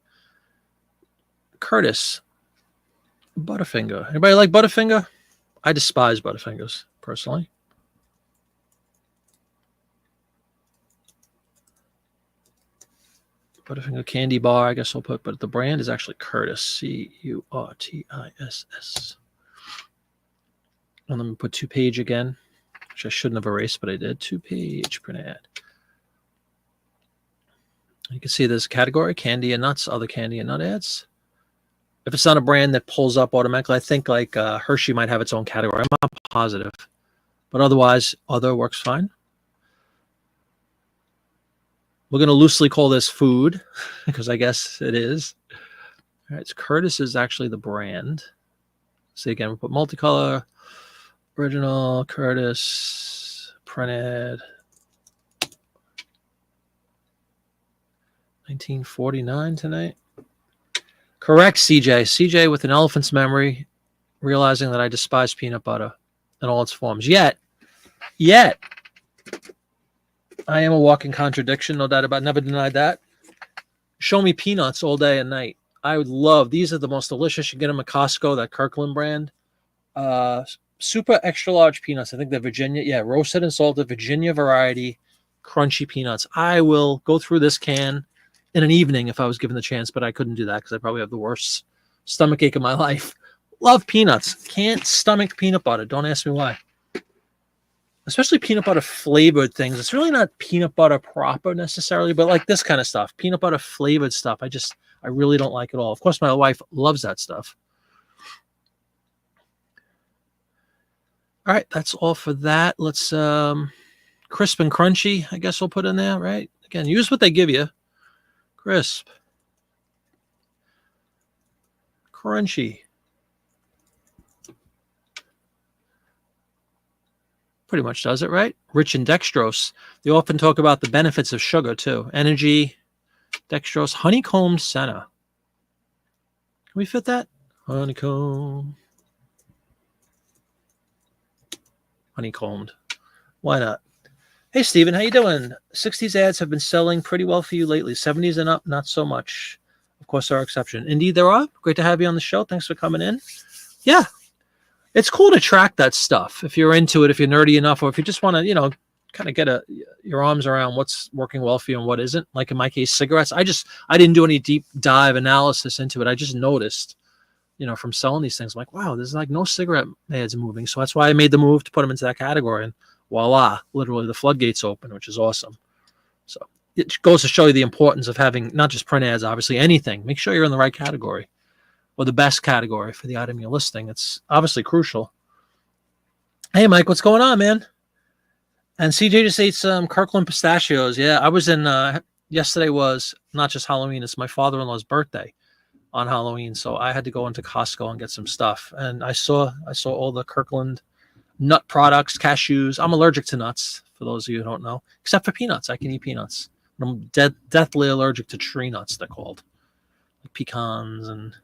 Curtis. Butterfinger. Anybody like Butterfinger? I despise Butterfingers, personally. Butterfinger candy bar, I guess I'll put, but the brand is actually Curtis. Curtiss. And let me put 2-page again, which I shouldn't have erased, but I did. 2-page print ad. You can see there's a category, candy and nuts, other candy and nut ads. If it's not a brand that pulls up automatically, I think like Hershey might have its own category. I'm not positive. But otherwise, other works fine. We're going to loosely call this food because I guess it is. All right, so Curtis is actually the brand. See, again, we put multicolor, original, Curtis, printed. 1949 tonight. Correct, CJ. CJ with an elephant's memory, realizing that I despise peanut butter in all its forms. Yet, I am a walking contradiction, no doubt about it. Never denied that. Show me peanuts all day and night. I would love, these are the most delicious. You get them at Costco, that Kirkland brand. Super extra large peanuts. I think they're Virginia. Yeah, roasted and salted Virginia variety, crunchy peanuts. I will go through this can in an evening if I was given the chance, but I couldn't do that because I probably have the worst stomach ache of my life. Love peanuts. Can't stomach peanut butter. Don't ask me why. Especially peanut butter flavored things. It's really not peanut butter proper necessarily, but like this kind of stuff, peanut butter flavored stuff. I really don't like it all. Of course, my wife loves that stuff. All right, that's all for that. Let's crisp and crunchy, I guess we'll put in there, right? Again, use what they give you. Crisp. Crunchy. Pretty much does it, right? Rich in dextrose. They often talk about the benefits of sugar, too. Energy, dextrose, honeycomb center. Can we fit that? Honeycomb. Honeycombed. Why not? Hey, Steven, how you doing? 60s ads have been selling pretty well for you lately. 70s and up, not so much. Of course, there are exceptions. Indeed, there are. Great to have you on the show. Thanks for coming in. Yeah. It's cool to track that stuff if you're into it, if you're nerdy enough, or if you just want to, kind of get your arms around what's working well for you and what isn't. Like in my case, cigarettes. I didn't do any deep dive analysis into it. I just noticed, from selling these things, I'm like, wow, there's like no cigarette ads moving. So that's why I made the move to put them into that category. And voila, literally the floodgates open, which is awesome. So it goes to show you the importance of having not just print ads, obviously anything. Make sure you're in the right category or the best category for the item you're listing. It's obviously crucial. Hey, Mike, what's going on, man? And CJ just ate some Kirkland pistachios. Yeah, I was in, yesterday was not just Halloween, it's my father-in-law's birthday on Halloween. So I had to go into Costco and get some stuff. And I saw all the Kirkland nut products, cashews. I'm allergic to nuts, for those of you who don't know, except for peanuts. I can eat peanuts. I'm deathly allergic to tree nuts, they're called. Like pecans and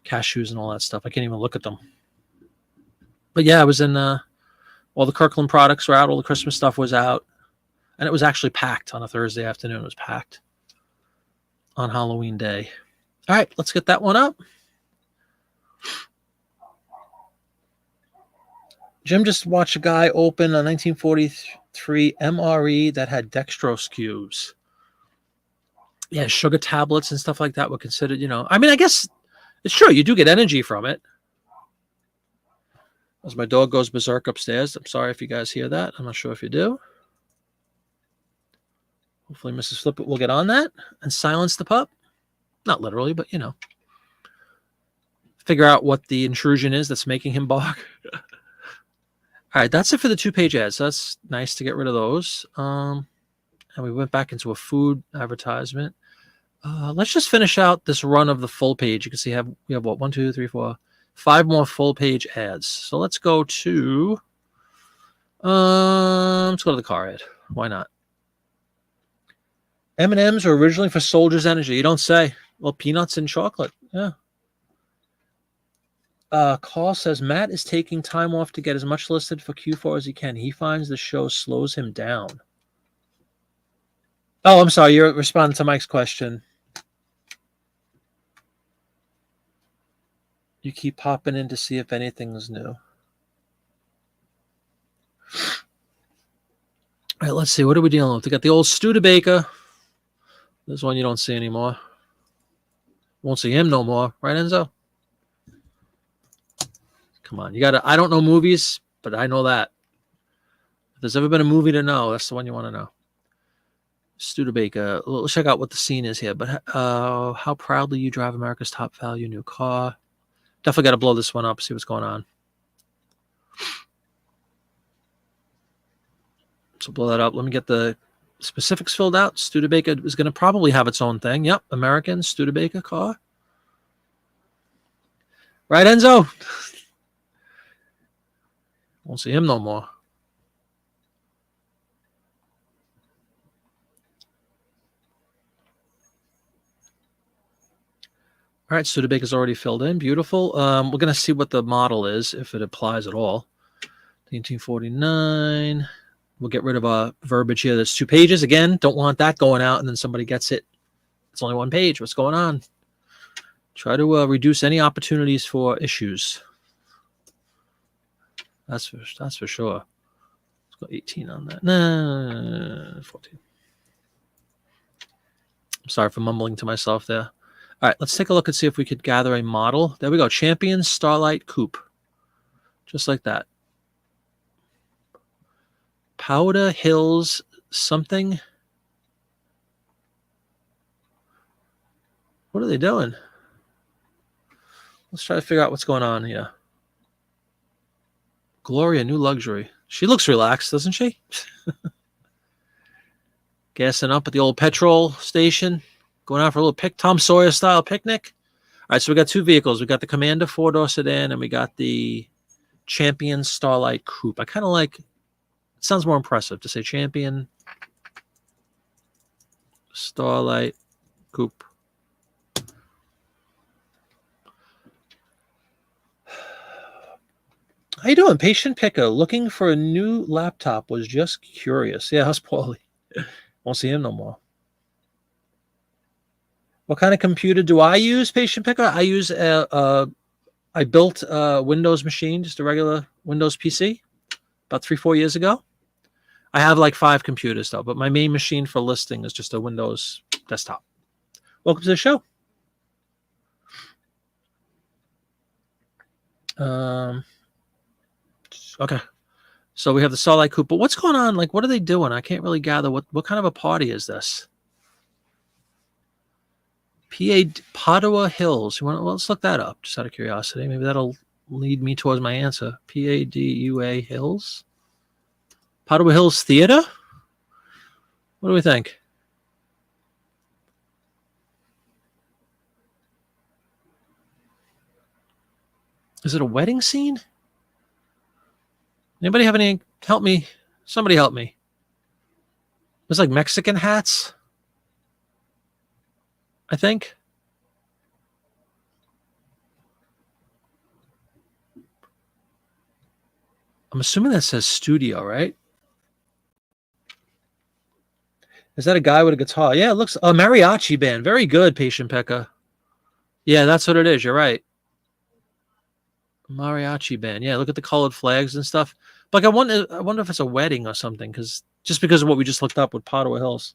cashews and all that stuff. I can't even look at them. But yeah, I was in all the Kirkland products were out, all the Christmas stuff was out. And it was actually packed on a Thursday afternoon. It was packed on Halloween Day. All right, let's get that one up. Jim just watched a guy open a 1943 MRE that had dextrose cubes. Yeah, sugar tablets and stuff like that were considered, I mean, I guess it's true. You do get energy from it. As my dog goes berserk upstairs. I'm sorry if you guys hear that. I'm not sure if you do. Hopefully Mrs. Flippett will get on that and silence the pup. Not literally, but, figure out what the intrusion is that's making him bark. All right, that's it for the 2-page ads. So that's nice to get rid of those. And we went back into a food advertisement. Let's just finish out this run of the full page. You can see we have what, 1, 2, 3, 4, 5 more full page ads. So let's go to the car ad. Why not? M&Ms were originally for Soldiers Energy. You don't say. Well, peanuts and chocolate. Yeah. Carl says Matt is taking time off to get as much listed for Q4 as he can. He finds the show slows him down. Oh, I'm sorry. You're responding to Mike's question. You keep popping in to see if anything's new. All right, let's see. What are we dealing with? We got the old Studebaker. This one you don't see anymore. Won't see him no more. Right, Enzo? Come on. I don't know movies, but I know that. If there's ever been a movie to know, that's the one you want to know. Studebaker. Let's check out what the scene is here. But how proudly you drive America's top value new car. Definitely got to blow this one up, see what's going on. So blow that up. Let me get the specifics filled out. Studebaker is going to probably have its own thing. Yep, American Studebaker car. Right, Enzo? Won't see him no more. All right, Studebaker's already filled in. Beautiful. We're going to see what the model is, if it applies at all. 1949. We'll get rid of a verbiage here. There's 2 pages. Again, don't want that going out, and then somebody gets it. It's only 1 page. What's going on? Try to reduce any opportunities for issues. That's for sure. Let's go 18 on that. Nah, 14. I'm sorry for mumbling to myself there. All right, let's take a look and see if we could gather a model. There we go. Champion Starlight Coupe. Just like that. Powder Hills something. What are they doing? Let's try to figure out what's going on here. Gloria, new luxury. She looks relaxed, doesn't she? Gassing up at the old petrol station. Going out for a little Tom Sawyer style picnic. All right, so we got 2 vehicles. We got the Commander 4-door sedan, and we got the Champion Starlight Coupe. I kind of like, it sounds more impressive to say Champion Starlight Coupe. How you doing? Patient Picker, looking for a new laptop, was just curious. Yeah, how's Paulie? Won't see him no more. What kind of computer do I use, Patient Picker? I use I built a Windows machine, just a regular Windows PC, about 3-4 years ago. I have like 5 computers though, but my main machine for listing is just a Windows desktop. Welcome to the show. Okay. So we have the Starlight Coupe, but what's going on? Like, what are they doing? I can't really gather. What kind of a party is this? Padua Hills. Let's look that up, just out of curiosity. Maybe that'll lead me towards my answer. Padua Hills? Padua Hills Theater? What do we think? Is it a wedding scene? Anybody have any? Help me. Somebody help me. There's like Mexican hats, I think. I'm assuming that says studio, right? Is that a guy with a guitar? Yeah, it looks a mariachi band. Very good, Patient Pekka. Yeah, that's what it is. You're right. Mariachi band. Yeah, look at the colored flags and stuff. Like I wonder if it's a wedding or something, because of what we just looked up with Padua Hills.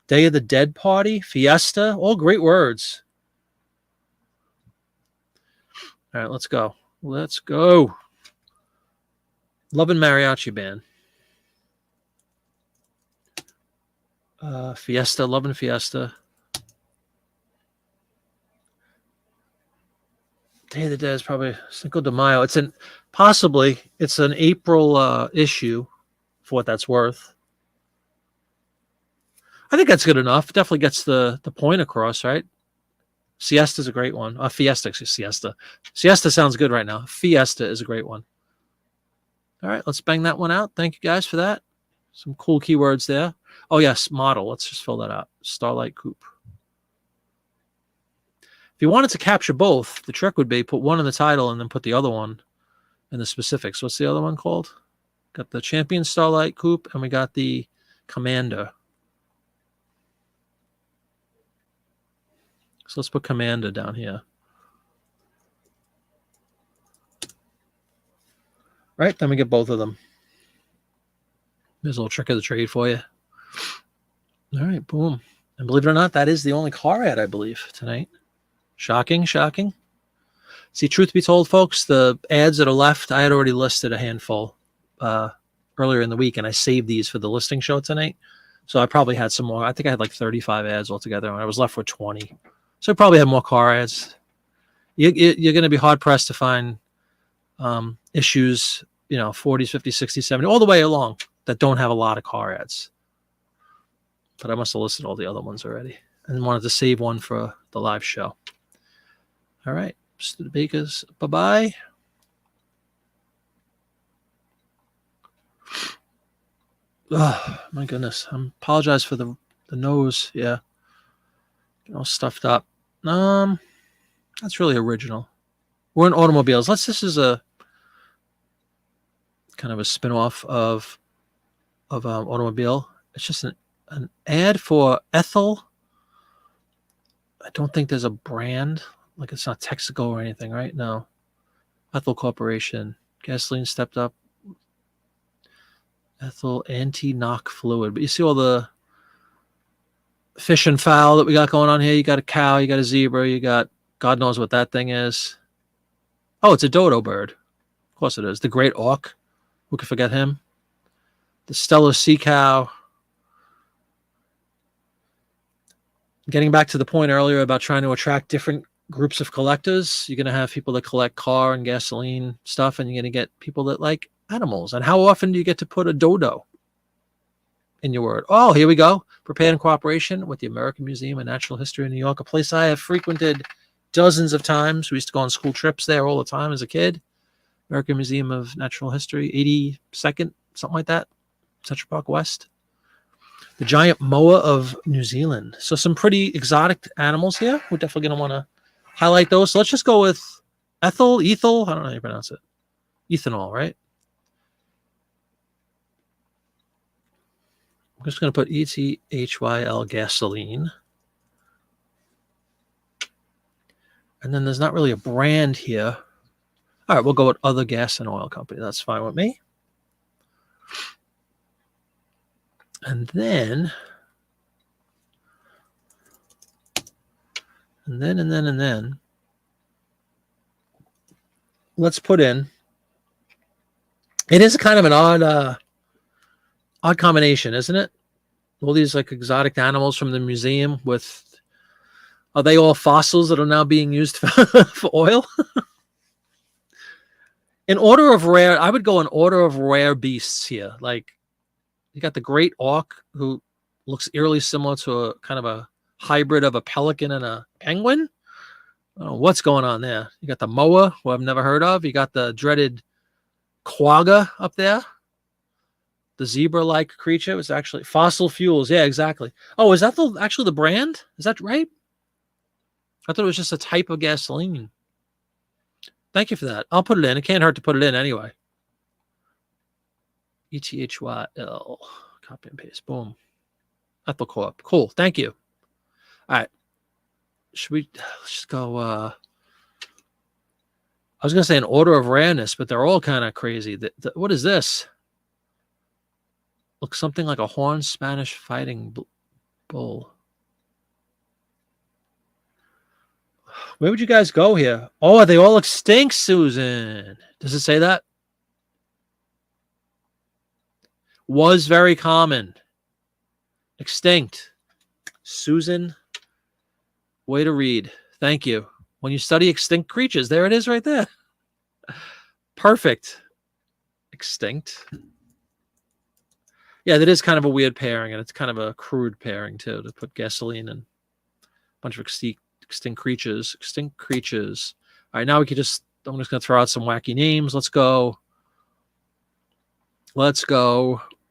Day of the Dead party, fiesta, all great words. All right, let's go. Let's go. Loving mariachi band. Fiesta, loving fiesta. Day of the Dead is probably Cinco de Mayo. It's an April issue, for what that's worth. I think that's good enough. Definitely gets the point across, right? Siesta's a great one. Fiesta, siesta. Siesta sounds good right now. Fiesta is a great one. All right, let's bang that one out. Thank you guys for that. Some cool keywords there. Oh, yes, model. Let's just fill that out. Starlight Coupe. If you wanted to capture both, the trick would be put one in the title and then put the other one in the specifics. What's the other one called? Got the Champion Starlight Coupe, and we got the Commander. So let's put Commander down here. Right, then we get both of them. There's a little trick of the trade for you. All right, boom. And believe it or not, that is the only car ad, I believe, tonight. Shocking, shocking. See, truth be told, folks, the ads that are left, I had already listed a handful earlier in the week, and I saved these for the listing show tonight. So I probably had some more. I think I had like 35 ads altogether, and I was left with 20. So I probably had more car ads. You're going to be hard-pressed to find issues, 40s, 50s, 60s, 70s, all the way along that don't have a lot of car ads. But I must have listed all the other ones already and wanted to save one for the live show. All right, Mr. Bakers, bye-bye. Oh, my goodness. I apologize for the nose. Yeah. All stuffed up. That's really original. We're in automobiles. This is a kind of a spin-off of automobile. It's just an ad for Ethel. I don't think there's a brand. Like it's not Texaco or anything, right? No. Ethel Corporation. Gasoline stepped up. Ethel anti-knock fluid. But you see all the fish and fowl that we got going on here. You got a cow, you got a zebra, you got God knows what that thing is. Oh, it's a dodo bird. Of course it is. The great auk. Who could forget him? The stellar sea cow. Getting back to the point earlier about trying to attract different groups of collectors, you're going to have people that collect car and gasoline stuff, and you're going to get people that like animals. And how often do you get to put a dodo in your word? Oh, here we go. Prepared in cooperation with the American Museum of Natural History in New York, a place I have frequented dozens of times. We used to go on school trips there all the time as a kid. American Museum of Natural History, 82nd, something like that, Central Park West. The giant moa of New Zealand. So some pretty exotic animals here. We're definitely going to want to highlight those. So let's just go with Ethel. I don't know how you pronounce it. Ethanol, right? I'm just going to put ETHYL gasoline. And then there's not really a brand here. All right, we'll go with other gas and oil company. That's fine with me. And then let's put in, it is kind of an odd combination, isn't it? All these like exotic animals from the museum are they all fossils that are now being used for oil? In order of rare, I would go in order of rare beasts here. Like you got the great auk, who looks eerily similar to a kind of a hybrid of a pelican and a penguin. I don't know what's going on there. You got the moa, who I've never heard of. You got the dreaded quagga up there. The zebra-like creature was actually fossil fuels. Yeah, exactly. Oh, is that actually the brand? Is that right? I thought it was just a type of gasoline. Thank you for that. I'll put it in. It can't hurt to put it in anyway. ETHYL. Copy and paste. Boom. Ethel Co-op. Cool. Thank you. All right. Should we just go? I was going to say an order of rareness, but they're all kind of crazy. What is this? Looks something like a horned Spanish fighting bull. Where would you guys go here? Oh, are they all extinct, Susan? Does it say that? Was very common. Extinct. Susan, way to read. Thank you. When you study extinct creatures, there it is right there. Perfect. Extinct. Yeah, that is kind of a weird pairing, and it's kind of a crude pairing, too, to put gasoline and a bunch of extinct creatures. Extinct creatures. All right, now we can just, I'm just going to throw out some wacky names. Let's go.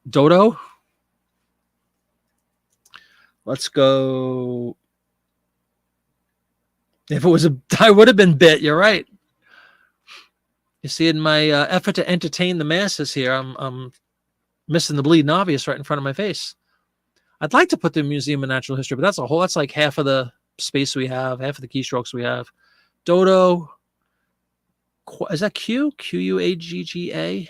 Dodo. Let's go. If it was I would have been bit. You're right. You see, in my effort to entertain the masses here, I'm missing the bleeding obvious right in front of my face. I'd like to put the Museum of Natural History, but that's like half of the space we have, half of the keystrokes we have. Dodo. Is that Q? Q-U-A-G-G-A?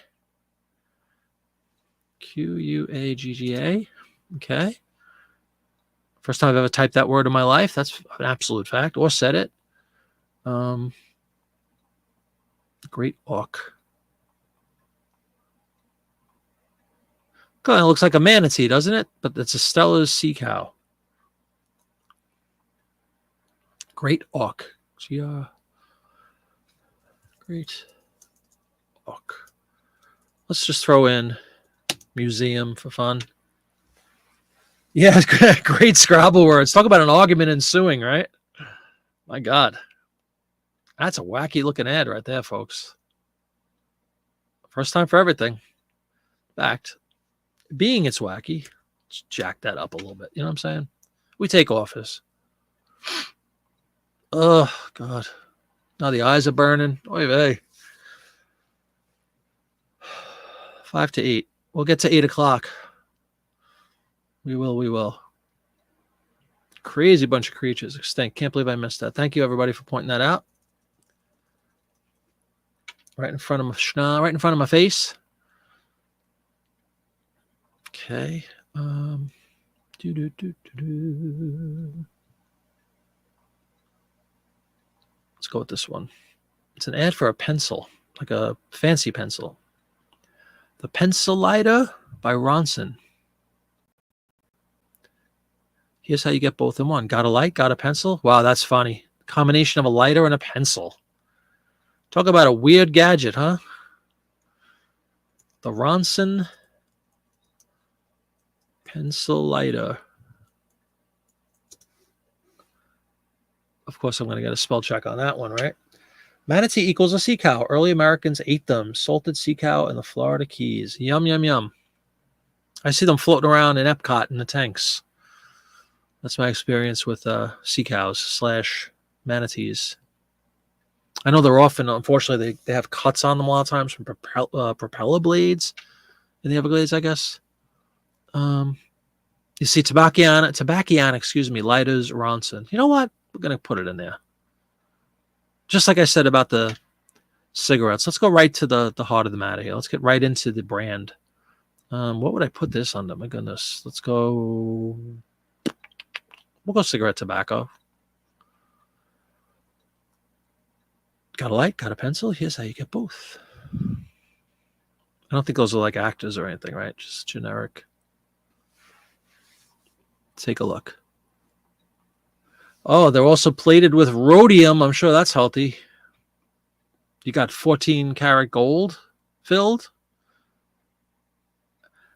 Q-U-A-G-G-A. Okay. First time I've ever typed that word in my life. That's an absolute fact. Or said it. Great auk. Kind of looks like a manatee, doesn't it? But it's a Stella's sea cow. Great auk. Great auk. Let's just throw in museum for fun. Yeah, great Scrabble words. Talk about an argument ensuing, right? My God. That's a wacky looking ad right there, folks. First time for everything. In fact, being it's wacky, let's jack that up a little bit. You know what I'm saying? We take office. Oh, God. Now the eyes are burning. Oy vey. 5 to 8. We'll get to 8 o'clock. We will. Crazy bunch of creatures. Extinct. Can't believe I missed that. Thank you, everybody, for pointing that out. Right in front of my face. Okay. Let's go with this one. It's an ad for a pencil, like a fancy pencil. The Pencil Lighter by Ronson. Here's how you get both in one. Got a light, got a pencil. Wow, that's funny. Combination of a lighter and a pencil. Talk about a weird gadget, huh? The Ronson Pencil Lighter. Of course, I'm going to get a spell check on that one, right? Manatee equals a sea cow. Early Americans ate them. Salted sea cow in the Florida Keys. Yum, yum, yum. I see them floating around in Epcot in the tanks. That's my experience with sea cows / manatees. I know they're often, unfortunately, they have cuts on them a lot of times from propeller blades in the Everglades, I guess. You see Tobacco, excuse me, lighters, Ronson. You know what? We're going to put it in there. Just like I said about the cigarettes. Let's go right to the heart of the matter here. Let's get right into the brand. What would I put this under? My goodness. Let's go. We'll go cigarette tobacco. Got a light, got a pencil. Here's how you get both. I don't think those are like actors or anything, right? Just generic. Take a look. Oh, they're also plated with rhodium. I'm sure that's healthy. You got 14 karat gold filled.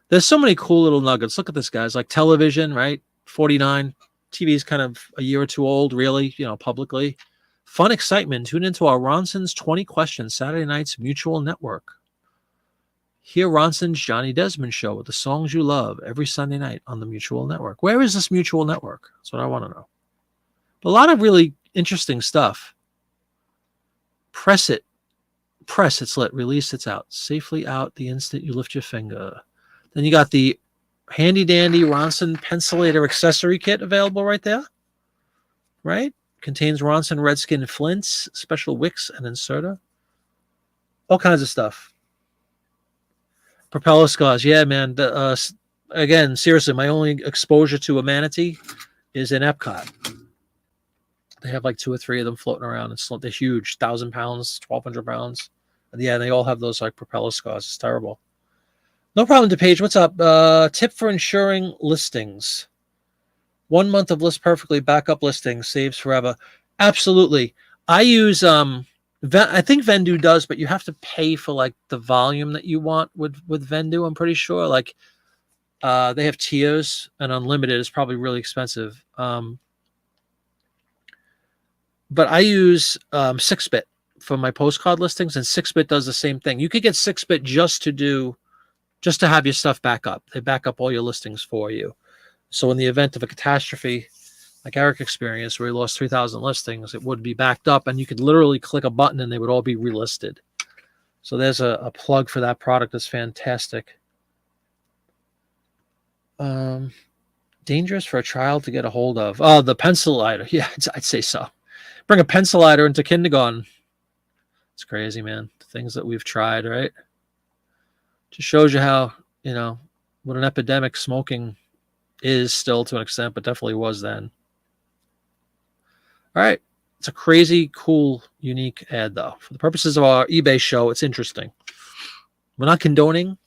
There's so many cool little nuggets. Look at this, guys. Like television, right? 49. TV is kind of a year or two old, really, publicly. Fun excitement. Tune into our Ronson's 20 Questions Saturday night's Mutual Network. Hear Ronson's Johnny Desmond Show with the songs you love every Sunday night on the Mutual Network. Where is this Mutual Network? That's what I want to know. A lot of really interesting stuff. Press it. Press, it's lit. Release, it's out. Safely out the instant you lift your finger. Then you got the handy dandy Ronson pencilator accessory kit available right there. Right? Contains Ronson Redskin flints, special wicks, and inserter. All kinds of stuff. Propeller scars. Yeah, man. Again, seriously, my only exposure to a manatee is in Epcot. They have like 2 or 3 of them floating around. They're huge, 1,000 pounds, 1,200 pounds. And yeah, they all have those like propeller scars. It's terrible. No problem, DePage. What's up? Tip for ensuring listings. 1 month of list perfectly, backup listings, saves forever. Absolutely. I use I think Vendu does, but you have to pay for like the volume that you want with Vendu. I'm pretty sure. Like they have tiers, and unlimited is probably really expensive. But I use 6-bit for my postcard listings, and 6-bit does the same thing. You could get 6-bit just to have your stuff back up. They back up all your listings for you. So in the event of a catastrophe, like Eric experienced, where he lost 3,000 listings, it would be backed up, and you could literally click a button and they would all be relisted. So there's a plug for that product. That's fantastic. Dangerous for a child to get a hold of. Oh, the pencil lighter. Yeah, I'd say so. Bring a pencil lighter into kindergarten. It's crazy, man. The things that we've tried, right? Just shows you how, what an epidemic smoking is still to an extent, but definitely was then. All right. It's a crazy, cool, unique ad, though. For the purposes of our eBay show, it's interesting. We're not condoning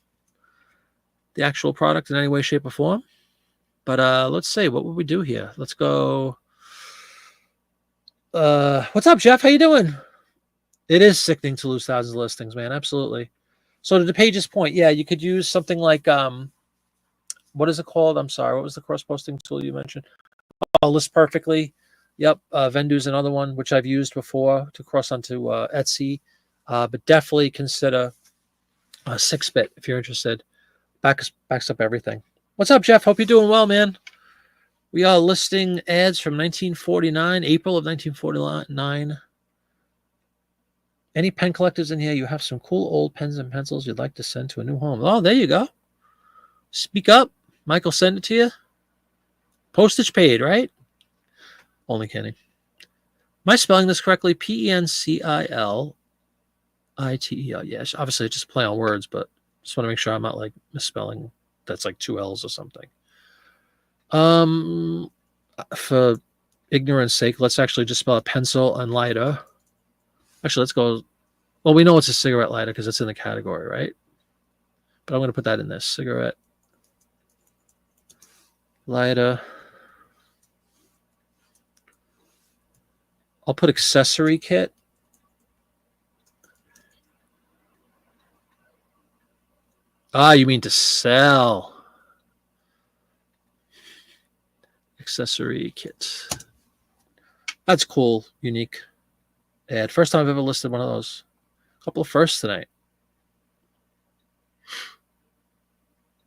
the actual product in any way, shape, or form. But let's see. What would we do here? Let's go. What's up, Jeff? How you doing? It is sickening to lose thousands of listings, man. Absolutely. So to DePage's point, yeah, you could use something like what is it called? I'm sorry. What was the cross-posting tool you mentioned? Oh, List Perfectly. Yep. Vendu's another one, which I've used before to cross onto Etsy. But definitely consider 6-bit if you're interested. Backs up everything. What's up, Jeff? Hope you're doing well, man. We are listing ads from 1949, April of 1949. Any pen collectors in here? You have some cool old pens and pencils you'd like to send to a new home. Oh, there you go. Speak up. Michael, send it to you. Postage paid, right? Only kidding. Am I spelling this correctly? Penciliter. Yes, obviously it's just play on words, but just want to make sure I'm not like misspelling. That's like 2 L's or something. For ignorance sake, let's actually just spell it pencil and lighter. Actually, let's go. Well, we know it's a cigarette lighter because it's in the category, right? But I'm going to put that in this cigarette lighter. I'll put accessory kit. Ah, you mean to sell. Accessory kit. That's cool, unique ad. First time I've ever listed one of those. A couple of firsts tonight.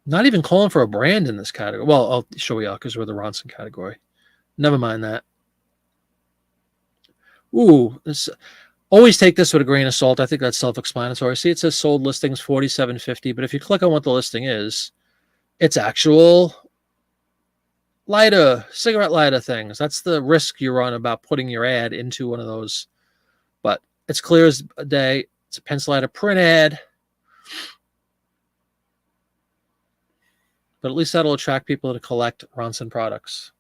Not even calling for a brand in this category. Well, I'll show you because we're the Ronson category. Never mind that. Ooh, always take this with a grain of salt. I think that's self-explanatory. See, it says sold listings $47.50, but if you click on what the listing is, it's actual lighter, cigarette lighter things. That's the risk you run about putting your ad into one of those. But it's clear as a day. It's a pencil lighter print ad. But at least that'll attract people to collect Ronson products.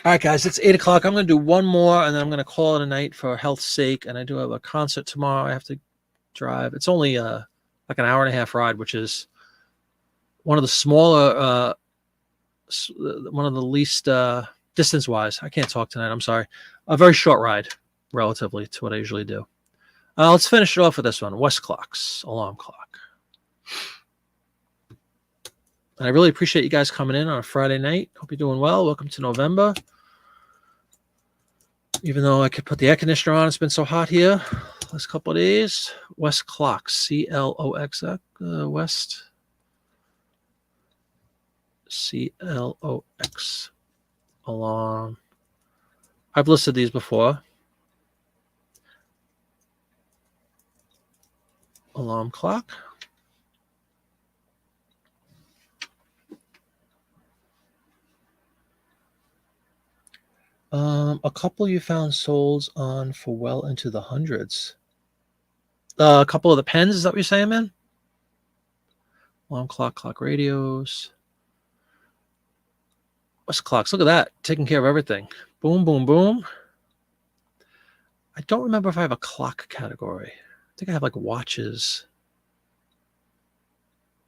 All right, guys, it's 8 o'clock. I'm going to do one more, and then I'm going to call it a night for health's sake. And I do have a concert tomorrow. I have to drive. It's only like an hour and a half ride, which is one of the smaller, one of the least distance-wise. I can't talk tonight. I'm sorry. A very short ride, relatively, to what I usually do. Let's finish it off with this one. West Clocks, Alarm Clock. And I really appreciate you guys coming in on a Friday night. Hope you're doing well. Welcome to November. Even though I could put the air conditioner on, it's been so hot here last couple of days. West Clocks, C-L-O-X, West. C-L-O-X. Alarm. I've listed these before. Alarm clock. A couple you found sold on for well into the hundreds. A couple of the pens, is that what you're saying, man? Alarm clock radios. What's clocks? Look at that. Taking care of everything. Boom, boom, boom. I don't remember if I have a clock category. I think I have like watches.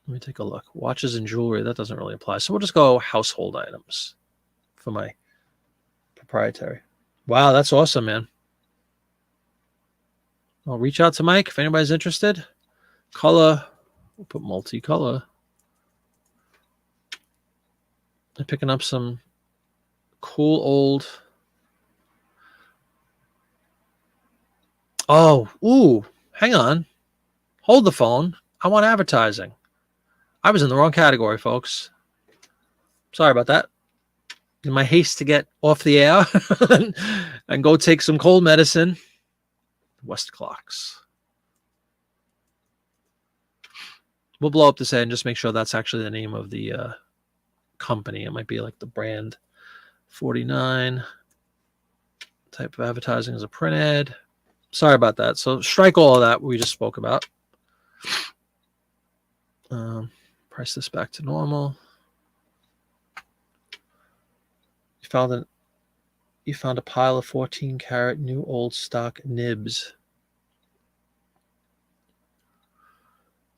Let me take a look. Watches and jewelry. That doesn't really apply. So we'll just go household items for my proprietary. Wow, that's awesome, man. I'll reach out to Mike if anybody's interested. Color. We'll put multicolor. I'm picking up some cool old. Oh, ooh, hang on. Hold the phone. I want advertising. I was in the wrong category, folks. Sorry about that. In my haste to get off the air and go take some cold medicine. West Clocks. We'll blow up this ad and just make sure that's actually the name of the company. It might be like the brand 49 type of advertising as a print ad. Sorry about that. So strike all of that we just spoke about. Price this back to normal. You found a pile of 14 karat new old stock nibs.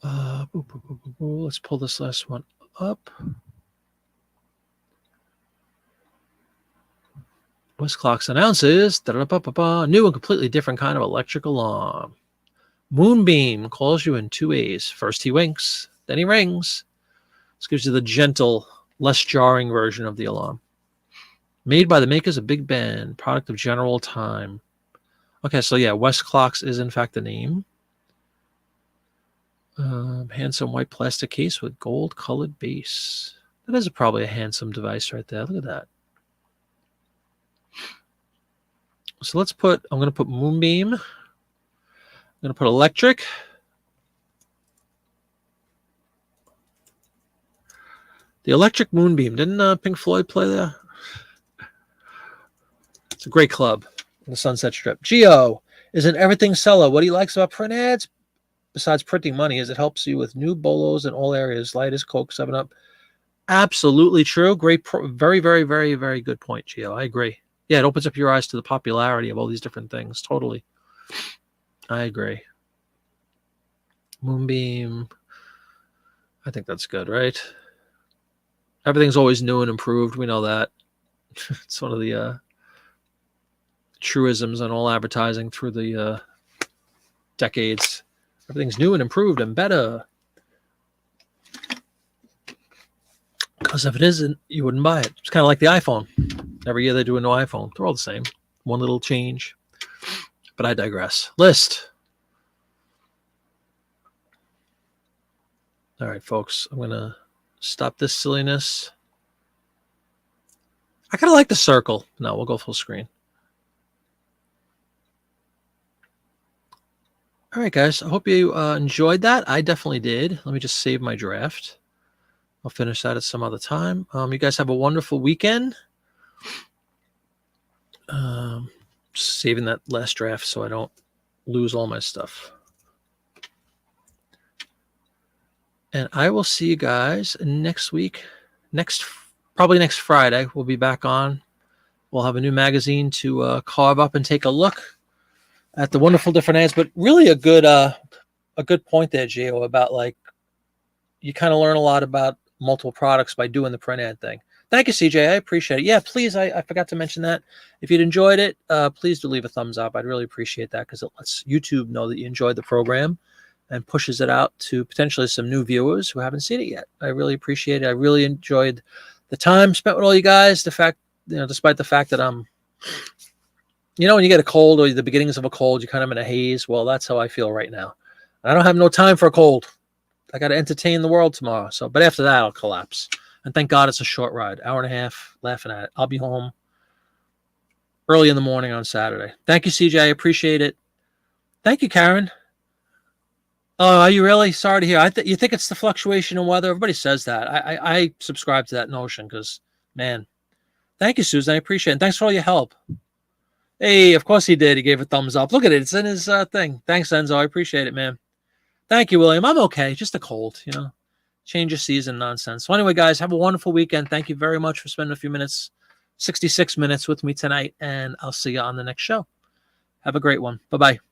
Let's pull this last one up. West Clocks announces new and completely different kind of electric alarm. Moonbeam calls you in 2 ways. First he winks, then he rings. This gives you the gentle, less jarring version of the alarm. Made by the makers of Big Ben, product of General Time. Okay, so yeah, West Clocks is in fact the name. Handsome white plastic case with gold-colored base. That is probably a handsome device right there. Look at that. So let's put, I'm going to put Moonbeam. I'm going to put electric. The electric Moonbeam. Didn't Pink Floyd play there? It's a great club on the Sunset Strip. Geo is an everything seller. What he likes about print ads, besides printing money, is it helps you with new bolos in all areas. Lighters, Coke, 7-Up. Absolutely true. Great, very, very, very, very good point, Geo. I agree. Yeah, it opens up your eyes to the popularity of all these different things. Totally. I agree. Moonbeam. I think that's good, right? Everything's always new and improved. We know that. It's one of the truisms on all advertising through the decades. Everything's new and improved and better. Because if it isn't, you wouldn't buy it. It's kind of like the iPhone. Every year they do a new iPhone. They're all the same. One little change. But I digress. List. All right, folks. I'm going to stop this silliness. I kind of like the circle. No, we'll go full screen. All right, guys. I hope you enjoyed that. I definitely did. Let me just save my draft. I'll finish that at some other time. You guys have a wonderful weekend. Just saving that last draft so I don't lose all my stuff. And I will see you guys next week. Probably next Friday. We'll be back on. We'll have a new magazine to carve up and take a look at the wonderful different ads. But really a good point there, Gio, about like you kind of learn a lot about multiple products by doing the print ad thing. Thank you, CJ. I appreciate it. Yeah, please. I forgot to mention that. If you'd enjoyed it, please do leave a thumbs up. I'd really appreciate that because it lets YouTube know that you enjoyed the program and pushes it out to potentially some new viewers who haven't seen it yet. I really appreciate it. I really enjoyed the time spent with all you guys. The fact, despite the fact that I'm, when you get a cold or the beginnings of a cold, you're kind of in a haze. Well, that's how I feel right now. I don't have no time for a cold. I got to entertain the world tomorrow. But after that, I'll collapse. And thank God it's a short ride, hour and a half, laughing at it. I'll be home early in the morning on Saturday. Thank you, CJ. I appreciate it. Thank you, Karen. Oh, are you really? Sorry to hear. You think it's the fluctuation in weather? Everybody says that. I subscribe to that notion because, man, thank you, Susan. I appreciate it. And thanks for all your help. Hey, of course he did. He gave a thumbs up. Look at it. It's in his thing. Thanks, Enzo. I appreciate it, man. Thank you, William. I'm okay. Just a cold, Change of season nonsense. So anyway, guys, have a wonderful weekend. Thank you very much for spending a few minutes, 66 minutes with me tonight, and I'll see you on the next show. Have a great one. Bye-bye.